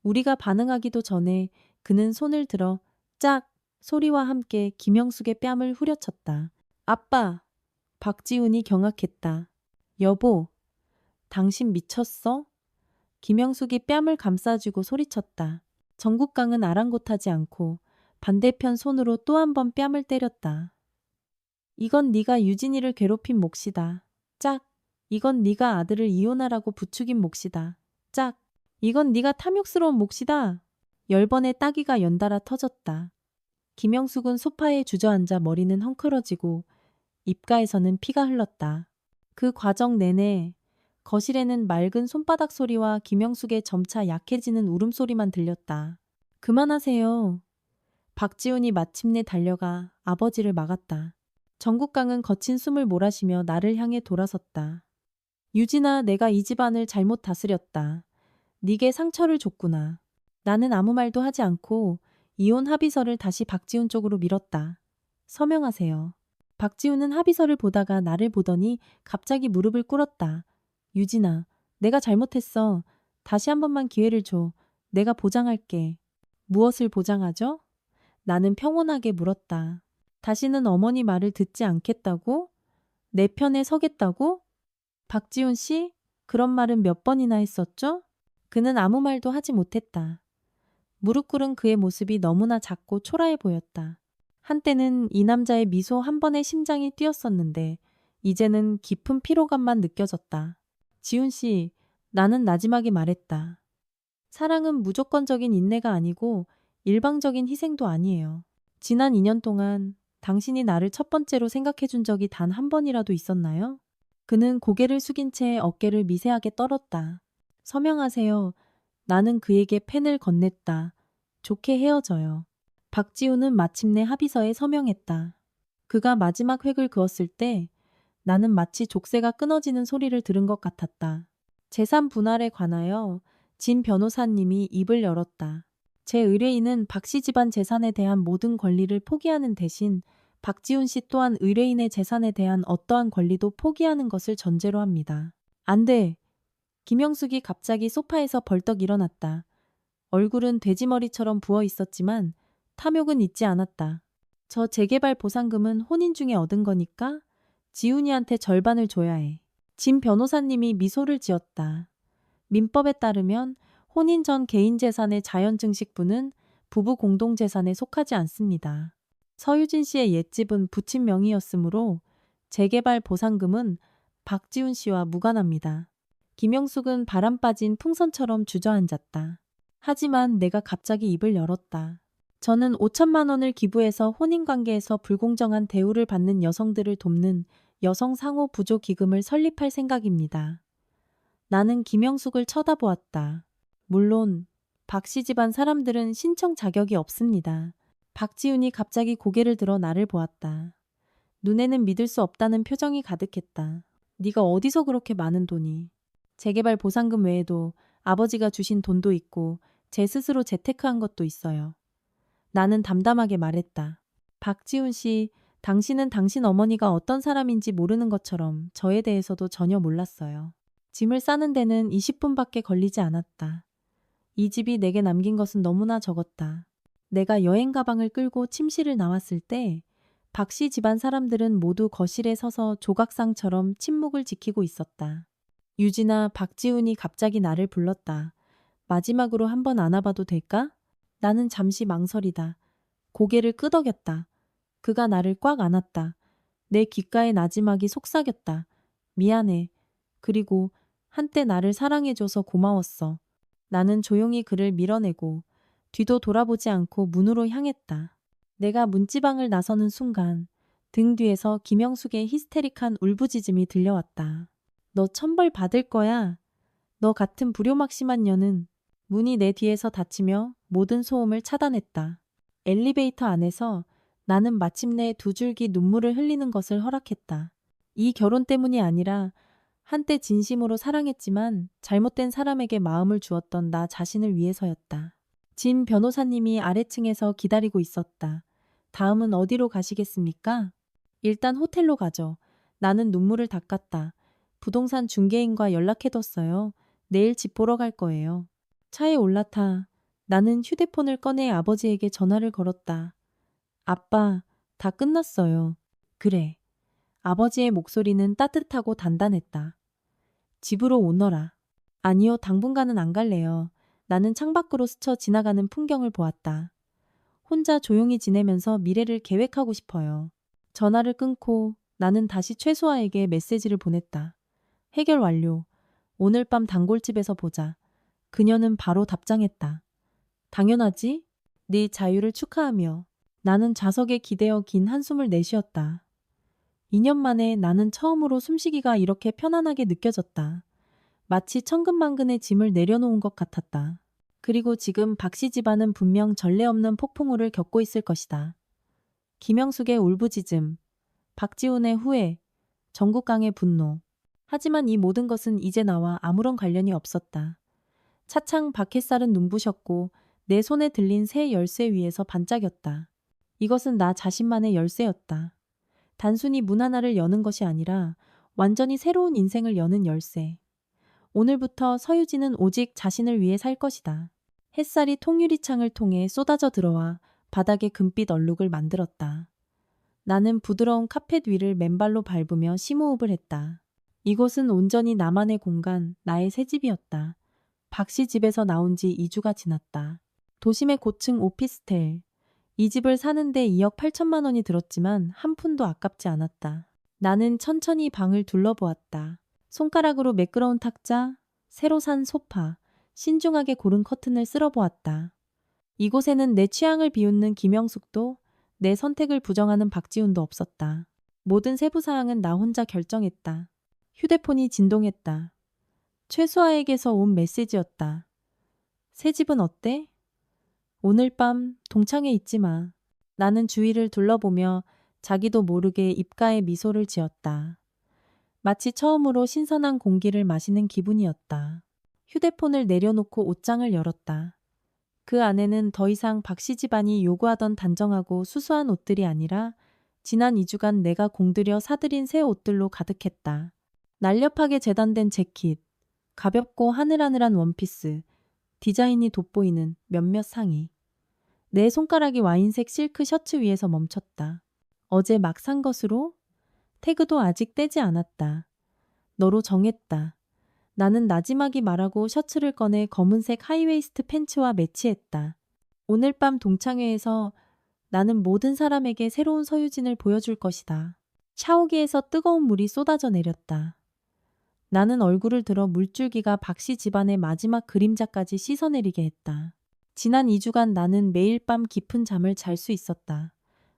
우리가 반응하기도 전에 그는 손을 들어 짝 소리와 함께 김영숙의 뺨을 후려쳤다. 아빠! 박지훈이 경악했다. 여보, 당신 미쳤어? 김영숙이 뺨을 감싸주고 소리쳤다. 정국강은 아랑곳하지 않고 반대편 손으로 또 한 번 뺨을 때렸다. 이건 네가 유진이를 괴롭힌 몫이다. 짝! 이건 네가 아들을 이혼하라고 부추긴 몫이다. 짝! 이건 네가 탐욕스러운 몫이다. 10번의 따기가 연달아 터졌다. 김영숙은 소파에 주저앉아 머리는 헝클어지고 입가에서는 피가 흘렀다. 그 과정 내내 거실에는 맑은 손바닥 소리와 김영숙의 점차 약해지는 울음소리만 들렸다. 그만하세요. 박지훈이 마침내 달려가 아버지를 막았다. 정국강은 거친 숨을 몰아쉬며 나를 향해 돌아섰다. 유진아, 내가 이 집안을 잘못 다스렸다. 네게 상처를 줬구나. 나는 아무 말도 하지 않고 이혼 합의서를 다시 박지훈 쪽으로 밀었다. 서명하세요. 박지훈은 합의서를 보다가 나를 보더니 갑자기 무릎을 꿇었다. 유진아, 내가 잘못했어. 다시 한 번만 기회를 줘. 내가 보장할게. 무엇을 보장하죠? 나는 평온하게 물었다. 다시는 어머니 말을 듣지 않겠다고? 내 편에 서겠다고? 박지훈 씨, 그런 말은 몇 번이나 했었죠? 그는 아무 말도 하지 못했다. 무릎 꿇은 그의 모습이 너무나 작고 초라해 보였다. 한때는 이 남자의 미소 한 번에 심장이 뛰었었는데 이제는 깊은 피로감만 느껴졌다. 지훈 씨, 나는 나지막이 말했다. 사랑은 무조건적인 인내가 아니고 일방적인 희생도 아니에요. 지난 2년 동안 당신이 나를 첫 번째로 생각해 준 적이 단 한 번이라도 있었나요? 그는 고개를 숙인 채 어깨를 미세하게 떨었다. 서명하세요. 나는 그에게 펜을 건넸다. 좋게 헤어져요. 박지훈은 마침내 합의서에 서명했다. 그가 마지막 획을 그었을 때 나는 마치 족쇄가 끊어지는 소리를 들은 것 같았다. 재산 분할에 관하여 진 변호사님이 입을 열었다. 제 의뢰인은 박 씨 집안 재산에 대한 모든 권리를 포기하는 대신 박지훈 씨 또한 의뢰인의 재산에 대한 어떠한 권리도 포기하는 것을 전제로 합니다. 안 돼. 김영숙이 갑자기 소파에서 벌떡 일어났다. 얼굴은 돼지머리처럼 부어 있었지만 탐욕은 잊지 않았다. 저 재개발 보상금은 혼인 중에 얻은 거니까 지훈이한테 절반을 줘야 해. 진 변호사님이 미소를 지었다. 민법에 따르면 혼인 전 개인 재산의 자연증식분은 부부 공동재산에 속하지 않습니다. 서유진 씨의 옛집은 부친 명의였으므로 재개발 보상금은 박지훈 씨와 무관합니다. 김영숙은 바람 빠진 풍선처럼 주저앉았다. 하지만 내가 갑자기 입을 열었다. 저는 5천만 원을 기부해서 혼인관계에서 불공정한 대우를 받는 여성들을 돕는 여성 상호 부조 기금을 설립할 생각입니다. 나는 김영숙을 쳐다보았다. 물론 박씨 집안 사람들은 신청 자격이 없습니다. 박지훈이 갑자기 고개를 들어 나를 보았다. 눈에는 믿을 수 없다는 표정이 가득했다. 네가 어디서 그렇게 많은 돈이? 재개발 보상금 외에도 아버지가 주신 돈도 있고 제 스스로 재테크한 것도 있어요. 나는 담담하게 말했다. 박지훈 씨, 당신은 당신 어머니가 어떤 사람인지 모르는 것처럼 저에 대해서도 전혀 몰랐어요. 짐을 싸는 데는 20분밖에 걸리지 않았다. 이 집이 내게 남긴 것은 너무나 적었다. 내가 여행 가방을 끌고 침실을 나왔을 때 박씨 집안 사람들은 모두 거실에 서서 조각상처럼 침묵을 지키고 있었다. 유진아, 박지훈이 갑자기 나를 불렀다. 마지막으로 한번 안아봐도 될까? 나는 잠시 망설이다. 고개를 끄덕였다. 그가 나를 꽉 안았다. 내 귓가에 나지막이 속삭였다. 미안해. 그리고 한때 나를 사랑해줘서 고마웠어. 나는 조용히 그를 밀어내고 뒤도 돌아보지 않고 문으로 향했다. 내가 문지방을 나서는 순간 등 뒤에서 김영숙의 히스테릭한 울부짖음이 들려왔다. 너 천벌 받을 거야. 너 같은 불효막심한 년은. 문이 내 뒤에서 닫히며 모든 소음을 차단했다. 엘리베이터 안에서 나는 마침내 두 줄기 눈물을 흘리는 것을 허락했다. 이 결혼 때문이 아니라 한때 진심으로 사랑했지만 잘못된 사람에게 마음을 주었던 나 자신을 위해서였다. 진 변호사님이 아래층에서 기다리고 있었다. 다음은 어디로 가시겠습니까? 일단 호텔로 가죠. 나는 눈물을 닦았다. 부동산 중개인과 연락해뒀어요. 내일 집 보러 갈 거예요. 차에 올라타. 나는 휴대폰을 꺼내 아버지에게 전화를 걸었다. 아빠, 다 끝났어요. 그래. 아버지의 목소리는 따뜻하고 단단했다. 집으로 오너라. 아니요, 당분간은 안 갈래요. 나는 창밖으로 스쳐 지나가는 풍경을 보았다. 혼자 조용히 지내면서 미래를 계획하고 싶어요. 전화를 끊고 나는 다시 최수아에게 메시지를 보냈다. 해결 완료. 오늘 밤 단골집에서 보자. 그녀는 바로 답장했다. 당연하지? 네 자유를 축하하며. 나는 좌석에 기대어 긴 한숨을 내쉬었다. 2년 만에 나는 처음으로 숨쉬기가 이렇게 편안하게 느껴졌다. 마치 천근만근의 짐을 내려놓은 것 같았다. 그리고 지금 박씨 집안은 분명 전례 없는 폭풍우를 겪고 있을 것이다. 김영숙의 울부짖음, 박지훈의 후회, 정국강의 분노. 하지만 이 모든 것은 이제 나와 아무런 관련이 없었다. 차창 밖 햇살은 눈부셨고 내 손에 들린 새 열쇠 위에서 반짝였다. 이것은 나 자신만의 열쇠였다. 단순히 문 하나를 여는 것이 아니라 완전히 새로운 인생을 여는 열쇠. 오늘부터 서유진은 오직 자신을 위해 살 것이다. 햇살이 통유리창을 통해 쏟아져 들어와 바닥에 금빛 얼룩을 만들었다. 나는 부드러운 카펫 위를 맨발로 밟으며 심호흡을 했다. 이곳은 온전히 나만의 공간, 나의 새 집이었다. 박씨 집에서 나온 지 2주가 지났다. 도심의 고층 오피스텔. 이 집을 사는데 2억 8천만 원이 들었지만 한 푼도 아깝지 않았다. 나는 천천히 방을 둘러보았다. 손가락으로 매끄러운 탁자, 새로 산 소파, 신중하게 고른 커튼을 쓸어보았다. 이곳에는 내 취향을 비웃는 김영숙도 내 선택을 부정하는 박지훈도 없었다. 모든 세부 사항은 나 혼자 결정했다. 휴대폰이 진동했다. 최수아에게서 온 메시지였다. 새 집은 어때? 오늘 밤 동창회 잊지 마. 나는 주위를 둘러보며 자기도 모르게 입가에 미소를 지었다. 마치 처음으로 신선한 공기를 마시는 기분이었다. 휴대폰을 내려놓고 옷장을 열었다. 그 안에는 더 이상 박씨 집안이 요구하던 단정하고 수수한 옷들이 아니라 지난 2주간 내가 공들여 사들인 새 옷들로 가득했다. 날렵하게 재단된 재킷, 가볍고 하늘하늘한 원피스, 디자인이 돋보이는 몇몇 상의. 내 손가락이 와인색 실크 셔츠 위에서 멈췄다. 어제 막 산 것으로? 태그도 아직 떼지 않았다. 너로 정했다. 나는 나지막이 말하고 셔츠를 꺼내 검은색 하이웨이스트 팬츠와 매치했다. 오늘 밤 동창회에서 나는 모든 사람에게 새로운 서유진을 보여줄 것이다. 샤워기에서 뜨거운 물이 쏟아져 내렸다. 나는 얼굴을 들어 물줄기가 박씨 집안의 마지막 그림자까지 씻어내리게 했다. 지난 2주간 나는 매일 밤 깊은 잠을 잘 수 있었다.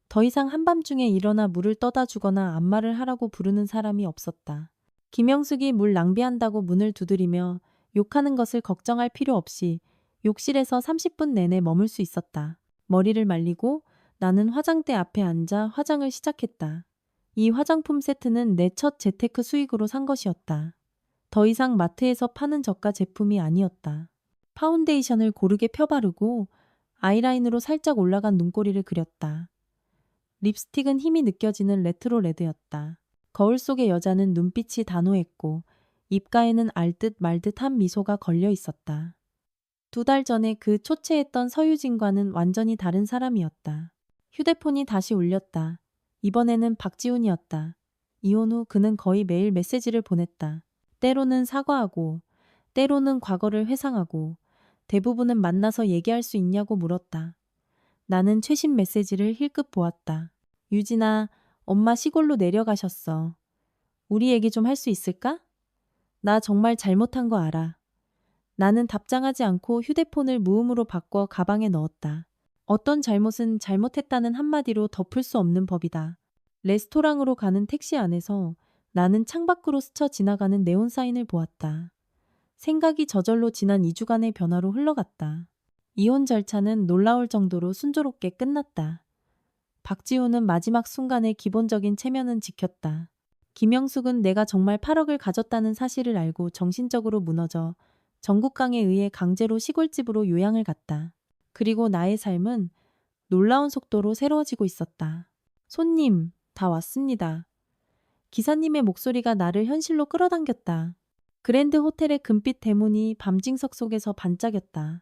더 이상 한밤중에 일어나 물을 떠다 주거나 안마를 하라고 부르는 사람이 없었다. 김영숙이 물 낭비한다고 문을 두드리며 욕하는 것을 걱정할 필요 없이 욕실에서 30분 내내 머물 수 있었다. 머리를 말리고 나는 화장대 앞에 앉아 화장을 시작했다. 이 화장품 세트는 내 첫 재테크 수익으로 산 것이었다. 더 이상 마트에서 파는 저가 제품이 아니었다. 파운데이션을 고르게 펴바르고 아이라인으로 살짝 올라간 눈꼬리를 그렸다. 립스틱은 힘이 느껴지는 레트로 레드였다. 거울 속의 여자는 눈빛이 단호했고 입가에는 알듯 말듯한 미소가 걸려 있었다. 2달 전에 그 초췌했던 서유진과는 완전히 다른 사람이었다. 휴대폰이 다시 울렸다. 이번에는 박지훈이었다. 이혼 후 그는 거의 매일 메시지를 보냈다. 때로는 사과하고, 때로는 과거를 회상하고, 대부분은 만나서 얘기할 수 있냐고 물었다. 나는 최신 메시지를 힐끗 보았다. 유진아, 엄마 시골로 내려가셨어. 우리 얘기 좀 할 수 있을까? 나 정말 잘못한 거 알아. 나는 답장하지 않고 휴대폰을 무음으로 바꿔 가방에 넣었다. 어떤 잘못은 잘못했다는 한마디로 덮을 수 없는 법이다. 레스토랑으로 가는 택시 안에서 나는 창밖으로 스쳐 지나가는 네온 사인을 보았다. 생각이 저절로 지난 2주간의 변화로 흘러갔다. 이혼 절차는 놀라울 정도로 순조롭게 끝났다. 박지훈은 마지막 순간에 기본적인 체면은 지켰다. 김영숙은 내가 정말 8억을 가졌다는 사실을 알고 정신적으로 무너져 정국강에 의해 강제로 시골집으로 요양을 갔다. 그리고 나의 삶은 놀라운 속도로 새로워지고 있었다. 손님, 다 왔습니다. 기사님의 목소리가 나를 현실로 끌어당겼다. 그랜드 호텔의 금빛 대문이 밤징석 속에서 반짝였다.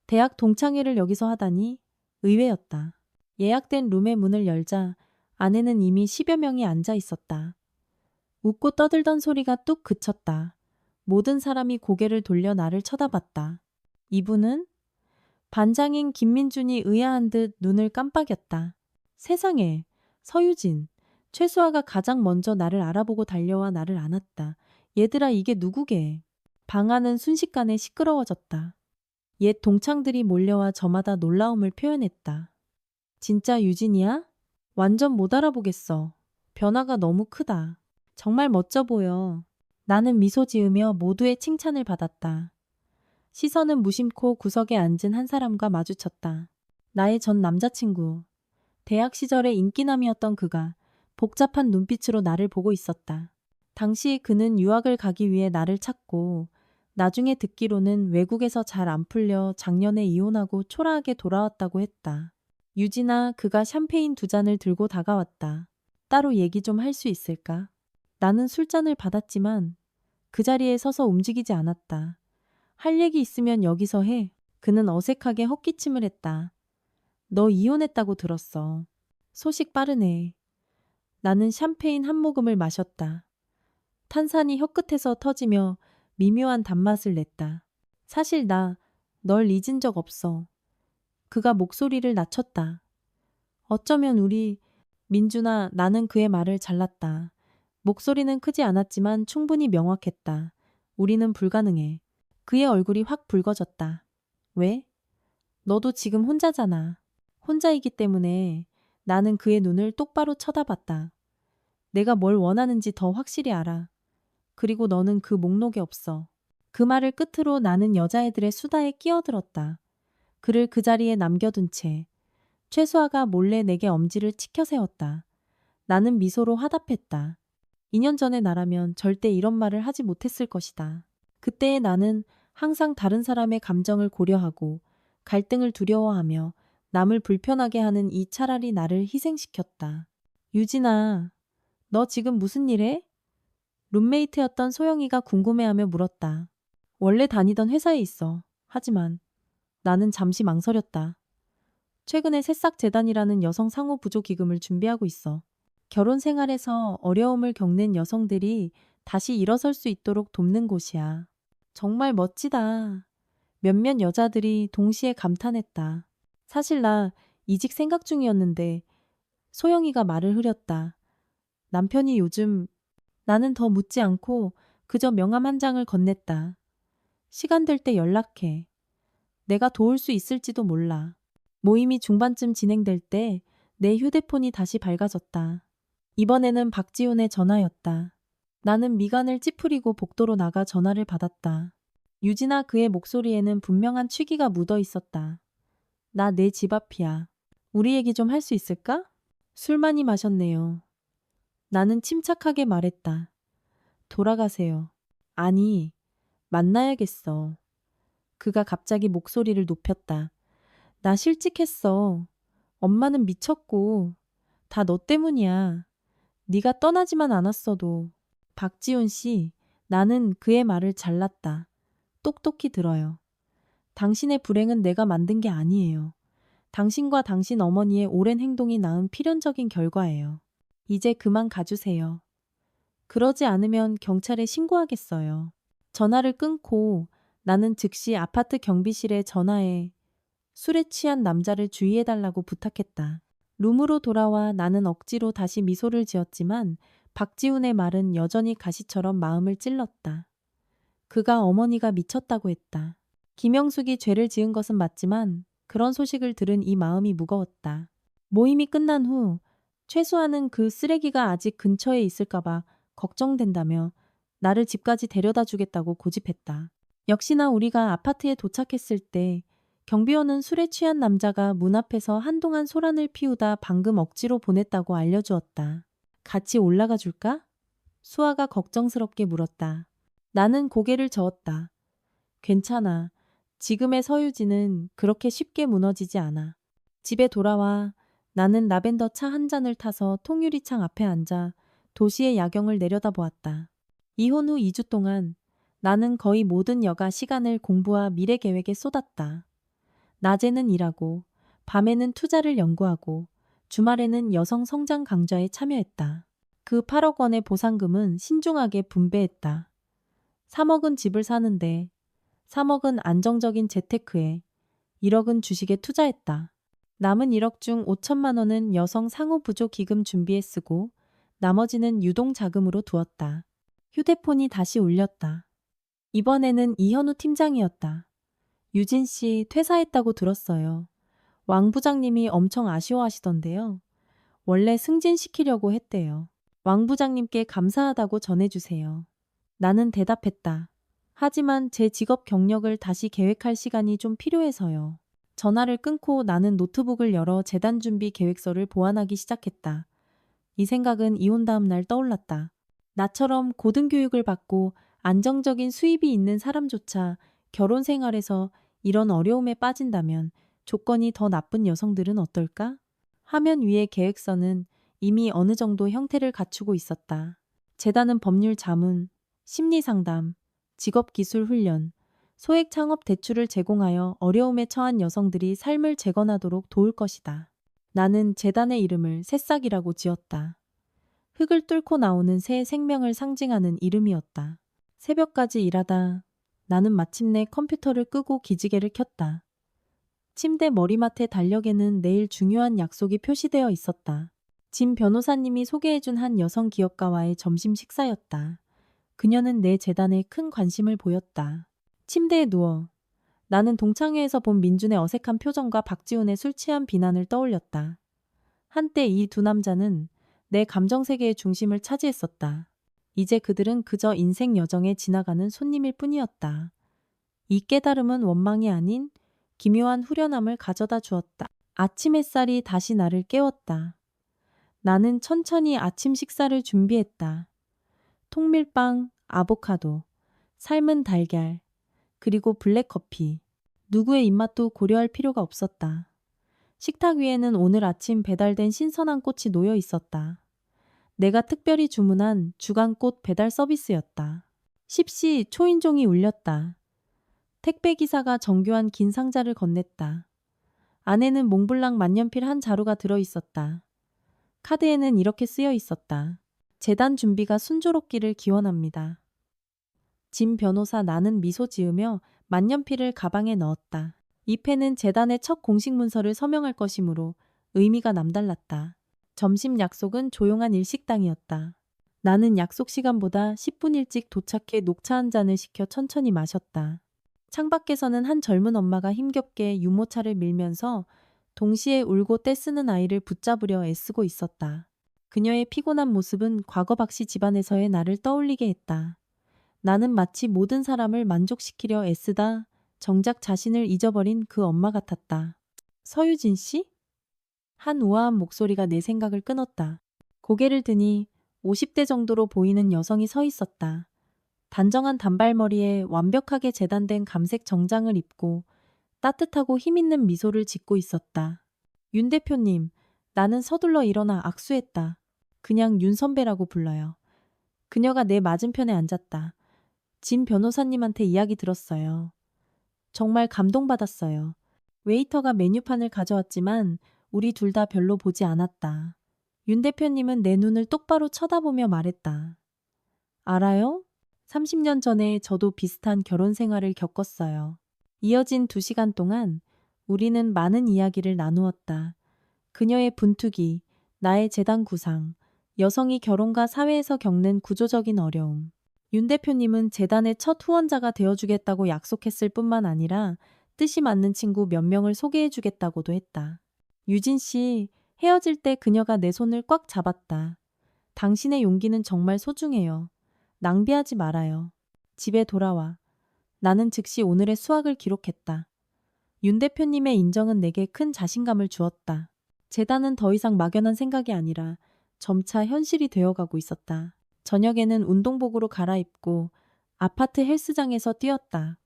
대학 동창회를 여기서 하다니 의외였다. 예약된 룸의 문을 열자 안에는 이미 10여 명이 앉아 있었다. 웃고 떠들던 소리가 뚝 그쳤다. 모든 사람이 고개를 돌려 나를 쳐다봤다. 이분은? 반장인 김민준이 의아한 듯 눈을 깜빡였다. 세상에, 서유진. 최수아가 가장 먼저 나를 알아보고 달려와 나를 안았다. 얘들아, 이게 누구게? 방 안은 순식간에 시끄러워졌다. 옛 동창들이 몰려와 저마다 놀라움을 표현했다. 진짜 유진이야? 완전 못 알아보겠어. 변화가 너무 크다. 정말 멋져 보여. 나는 미소 지으며 모두의 칭찬을 받았다. 시선은 무심코 구석에 앉은 한 사람과 마주쳤다. 나의 전 남자친구. 대학 시절의 인기남이었던 그가 복잡한 눈빛으로 나를 보고 있었다. 당시 그는 유학을 가기 위해 나를 찾고 나중에 듣기로는 외국에서 잘 안 풀려 작년에 이혼하고 초라하게 돌아왔다고 했다. 유진아, 그가 샴페인 2잔을 들고 다가왔다. 따로 얘기 좀 할 수 있을까? 나는 술잔을 받았지만 그 자리에 서서 움직이지 않았다. 할 얘기 있으면 여기서 해. 그는 어색하게 헛기침을 했다. 너 이혼했다고 들었어. 소식 빠르네. 나는 샴페인 한 모금을 마셨다. 탄산이 혀끝에서 터지며 미묘한 단맛을 냈다. 사실 나 널 잊은 적 없어. 그가 목소리를 낮췄다. 어쩌면 우리 민준아, 나는 그의 말을 잘랐다. 목소리는 크지 않았지만 충분히 명확했다. 우리는 불가능해. 그의 얼굴이 확 붉어졌다. 왜? 너도 지금 혼자잖아. 혼자이기 때문에. 나는 그의 눈을 똑바로 쳐다봤다. 내가 뭘 원하는지 더 확실히 알아. 그리고 너는 그 목록에 없어. 그 말을 끝으로 나는 여자애들의 수다에 끼어들었다. 그를 그 자리에 남겨둔 채 최수아가 몰래 내게 엄지를 치켜 세웠다. 나는 미소로 화답했다. 2년 전의 나라면 절대 이런 말을 하지 못했을 것이다. 그때의 나는 항상 다른 사람의 감정을 고려하고 갈등을 두려워하며 남을 불편하게 하는 이 차라리 나를 희생시켰다. 유진아, 너 지금 무슨 일 해? 룸메이트였던 소영이가 궁금해하며 물었다. 원래 다니던 회사에 있어. 하지만 나는 잠시 망설였다. 최근에 새싹재단이라는 여성 상호 부조 기금을 준비하고 있어. 결혼 생활에서 어려움을 겪는 여성들이 다시 일어설 수 있도록 돕는 곳이야. 정말 멋지다. 몇몇 여자들이 동시에 감탄했다. 사실 나 이직 생각 중이었는데 소영이가 말을 흐렸다. 남편이 요즘. 나는 더 묻지 않고 그저 명함 한 장을 건넸다. 시간 될 때 연락해. 내가 도울 수 있을지도 몰라. 모임이 중반쯤 진행될 때 내 휴대폰이 다시 밝아졌다. 이번에는 박지훈의 전화였다. 나는 미간을 찌푸리고 복도로 나가 전화를 받았다. 유진아, 그의 목소리에는 분명한 취기가 묻어 있었다. 나 내 집 앞이야. 우리 얘기 좀 할 수 있을까? 술 많이 마셨네요. 나는 침착하게 말했다. 돌아가세요. 아니, 만나야겠어. 그가 갑자기 목소리를 높였다. 나 실직했어. 엄마는 미쳤고 다 너 때문이야. 네가 떠나지만 않았어도. 박지훈 씨, 나는 그의 말을 잘랐다. 똑똑히 들어요. 당신의 불행은 내가 만든 게 아니에요. 당신과 당신 어머니의 오랜 행동이 낳은 필연적인 결과예요. 이제 그만 가주세요. 그러지 않으면 경찰에 신고하겠어요. 전화를 끊고 나는 즉시 아파트 경비실에 전화해 술에 취한 남자를 주의해달라고 부탁했다. 룸으로 돌아와 나는 억지로 다시 미소를 지었지만 박지훈의 말은 여전히 가시처럼 마음을 찔렀다. 그가 어머니가 미쳤다고 했다. 김영숙이 죄를 지은 것은 맞지만 그런 소식을 들은 이 마음이 무거웠다. 모임이 끝난 후 최수아는 그 쓰레기가 아직 근처에 있을까봐 걱정된다며 나를 집까지 데려다 주겠다고 고집했다. 역시나 우리가 아파트에 도착했을 때 경비원은 술에 취한 남자가 문 앞에서 한동안 소란을 피우다 방금 억지로 보냈다고 알려주었다. 같이 올라가 줄까? 수아가 걱정스럽게 물었다. 나는 고개를 저었다. 괜찮아. 지금의 서유진은 그렇게 쉽게 무너지지 않아. 집에 돌아와 나는 라벤더 차 한 잔을 타서 통유리창 앞에 앉아 도시의 야경을 내려다보았다. 이혼 후 2주 동안 나는 거의 모든 여가 시간을 공부와 미래 계획에 쏟았다. 낮에는 일하고 밤에는 투자를 연구하고 주말에는 여성 성장 강좌에 참여했다. 그 8억 원의 보상금은 신중하게 분배했다. 3억은 집을 사는데 3억은 안정적인 재테크에 1억은 주식에 투자했다. 남은 1억 중 5천만 원은 여성 상호 부조 기금 준비에 쓰고 나머지는 유동 자금으로 두었다. 휴대폰이 다시 울렸다. 이번에는 이현우 팀장이었다. 유진 씨 퇴사했다고 들었어요. 왕 부장님이 엄청 아쉬워하시던데요. 원래 승진시키려고 했대요. 왕 부장님께 감사하다고 전해주세요. 나는 대답했다. 하지만 제 직업 경력을 다시 계획할 시간이 좀 필요해서요. 전화를 끊고 나는 노트북을 열어 재단 준비 계획서를 보완하기 시작했다. 이 생각은 이혼 다음 날 떠올랐다. 나처럼 고등교육을 받고 안정적인 수입이 있는 사람조차 결혼 생활에서 이런 어려움에 빠진다면 조건이 더 나쁜 여성들은 어떨까? 화면 위의 계획서는 이미 어느 정도 형태를 갖추고 있었다. 재단은 법률 자문, 심리 상담, 직업 기술 훈련, 소액 창업 대출을 제공하여 어려움에 처한 여성들이 삶을 재건하도록 도울 것이다. 나는 재단의 이름을 새싹이라고 지었다. 흙을 뚫고 나오는 새 생명을 상징하는 이름이었다. 새벽까지 일하다 나는 마침내 컴퓨터를 끄고 기지개를 켰다. 침대 머리맡의 달력에는 내일 중요한 약속이 표시되어 있었다. 진 변호사님이 소개해준 한 여성 기업가와의 점심 식사였다. 그녀는 내 재단에 큰 관심을 보였다. 침대에 누워 나는 동창회에서 본 민준의 어색한 표정과 박지훈의 술 취한 비난을 떠올렸다. 한때 이 두 남자는 내 감정세계의 중심을 차지했었다. 이제 그들은 그저 인생 여정에 지나가는 손님일 뿐이었다. 이 깨달음은 원망이 아닌 기묘한 후련함을 가져다 주었다. 아침 햇살이 다시 나를 깨웠다. 나는 천천히 아침 식사를 준비했다. 통밀빵, 아보카도, 삶은 달걀, 그리고 블랙커피. 누구의 입맛도 고려할 필요가 없었다. 식탁 위에는 오늘 아침 배달된 신선한 꽃이 놓여 있었다. 내가 특별히 주문한 주간꽃 배달 서비스였다. 10시 초인종이 울렸다. 택배기사가 정교한 긴 상자를 건넸다. 안에는 몽블랑 만년필 한 자루가 들어있었다. 카드에는 이렇게 쓰여 있었다. 재단 준비가 순조롭기를 기원합니다. 진 변호사. 나는 미소 지으며 만년필을 가방에 넣었다. 이 펜은 재단의 첫 공식 문서를 서명할 것이므로 의미가 남달랐다. 점심 약속은 조용한 일식당이었다. 나는 약속 시간보다 10분 일찍 도착해 녹차 한 잔을 시켜 천천히 마셨다. 창밖에서는 한 젊은 엄마가 힘겹게 유모차를 밀면서 동시에 울고 떼쓰는 아이를 붙잡으려 애쓰고 있었다. 그녀의 피곤한 모습은 과거 박씨 집안에서의 나를 떠올리게 했다. 나는 마치 모든 사람을 만족시키려 애쓰다 정작 자신을 잊어버린 그 엄마 같았다. 서유진 씨? 한 우아한 목소리가 내 생각을 끊었다. 고개를 드니 50대 정도로 보이는 여성이 서 있었다. 단정한 단발머리에 완벽하게 재단된 감색 정장을 입고 따뜻하고 힘있는 미소를 짓고 있었다. 윤 대표님, 나는 서둘러 일어나 악수했다. 그냥 윤 선배라고 불러요. 그녀가 내 맞은편에 앉았다. 진 변호사님한테 이야기 들었어요. 정말 감동받았어요. 웨이터가 메뉴판을 가져왔지만 우리 둘 다 별로 보지 않았다. 윤 대표님은 내 눈을 똑바로 쳐다보며 말했다. 알아요? 30년 전에 저도 비슷한 결혼 생활을 겪었어요. 이어진 2시간 동안 우리는 많은 이야기를 나누었다. 그녀의 분투기, 나의 재단 구상, 여성이 결혼과 사회에서 겪는 구조적인 어려움. 윤 대표님은 재단의 첫 후원자가 되어주겠다고 약속했을 뿐만 아니라 뜻이 맞는 친구 몇 명을 소개해주겠다고도 했다. 유진 씨, 헤어질 때 그녀가 내 손을 꽉 잡았다. 당신의 용기는 정말 소중해요. 낭비하지 말아요. 집에 돌아와. 나는 즉시 오늘의 수학을 기록했다. 윤 대표님의 인정은 내게 큰 자신감을 주었다. 재단은 더 이상 막연한 생각이 아니라 점차 현실이 되어가고 있었다. 저녁에는 운동복으로 갈아입고 아파트 헬스장에서 뛰었다.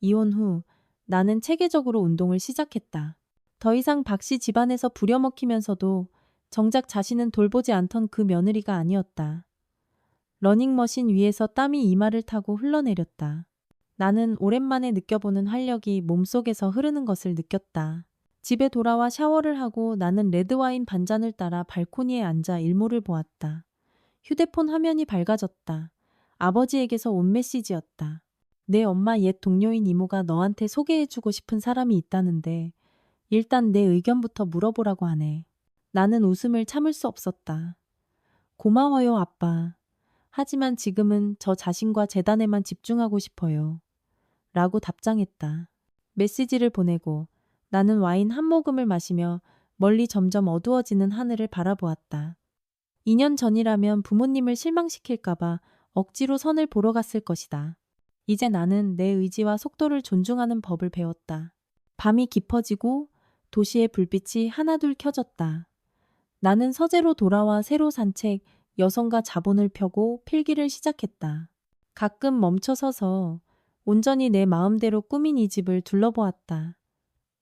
이혼 후 나는 체계적으로 운동을 시작했다. 더 이상 박씨 집안에서 부려먹히면서도 정작 자신은 돌보지 않던 그 며느리가 아니었다. 러닝머신 위에서 땀이 이마를 타고 흘러내렸다. 나는 오랜만에 느껴보는 활력이 몸속에서 흐르는 것을 느꼈다. 집에 돌아와 샤워를 하고 나는 레드와인 반잔을 따라 발코니에 앉아 일몰을 보았다. 휴대폰 화면이 밝아졌다. 아버지에게서 온 메시지였다. 내 엄마 옛 동료인 이모가 너한테 소개해주고 싶은 사람이 있다는데 일단 내 의견부터 물어보라고 하네. 나는 웃음을 참을 수 없었다. 고마워요, 아빠. 하지만 지금은 저 자신과 재단에만 집중하고 싶어요. 라고 답장했다. 메시지를 보내고 나는 와인 한 모금을 마시며 멀리 점점 어두워지는 하늘을 바라보았다. 2년 전이라면 부모님을 실망시킬까봐 억지로 선을 보러 갔을 것이다. 이제 나는 내 의지와 속도를 존중하는 법을 배웠다. 밤이 깊어지고 도시의 불빛이 하나둘 켜졌다. 나는 서재로 돌아와 새로 산책, 여성과 자본을 펴고 필기를 시작했다. 가끔 멈춰서서 온전히 내 마음대로 꾸민 이 집을 둘러보았다.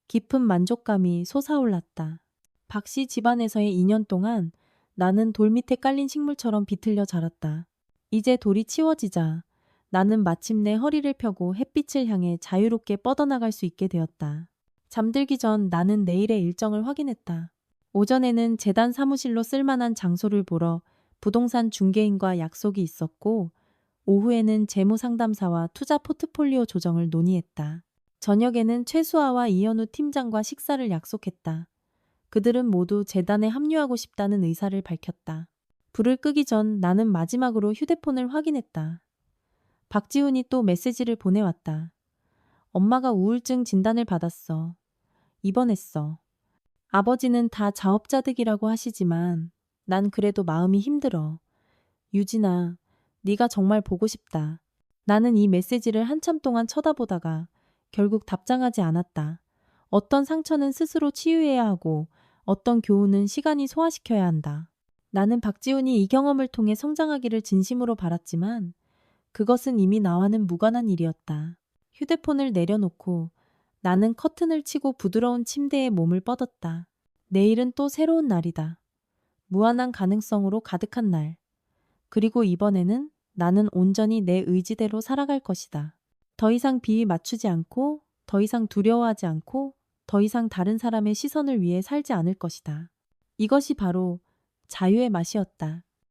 깊은 만족감이 솟아올랐다. 박씨 집안에서의 2년 동안 나는 돌 밑에 깔린 식물처럼 비틀려 자랐다. 이제 돌이 치워지자 나는 마침내 허리를 펴고 햇빛을 향해 자유롭게 뻗어나갈 수 있게 되었다. 잠들기 전 나는 내일의 일정을 확인했다. 오전에는 재단 사무실로 쓸만한 장소를 보러 부동산 중개인과 약속이 있었고 오후에는 재무 상담사와 투자 포트폴리오 조정을 논의했다. 저녁에는 최수아와 이현우 팀장과 식사를 약속했다. 그들은 모두 재단에 합류하고 싶다는 의사를 밝혔다. 불을 끄기 전 나는 마지막으로 휴대폰을 확인했다. 박지훈이 또 메시지를 보내왔다. 엄마가 우울증 진단을 받았어. 입원했어. 아버지는 다 자업자득이라고 하시지만 난 그래도 마음이 힘들어. 유진아, 네가 정말 보고 싶다. 나는 이 메시지를 한참 동안 쳐다보다가 결국 답장하지 않았다. 어떤 상처는 스스로 치유해야 하고 어떤 교훈은 시간이 소화시켜야 한다. 나는 박지훈이 이 경험을 통해 성장하기를 진심으로 바랐지만 그것은 이미 나와는 무관한 일이었다. 휴대폰을 내려놓고 나는 커튼을 치고 부드러운 침대에 몸을 뻗었다. 내일은 또 새로운 날이다. 무한한 가능성으로 가득한 날. 그리고 이번에는 나는 온전히 내 의지대로 살아갈 것이다. 더 이상 비위 맞추지 않고, 더 이상 두려워하지 않고, 더 이상 다른 사람의 시선을 위해 살지 않을 것이다. 이것이 바로 자유의 맛이었다.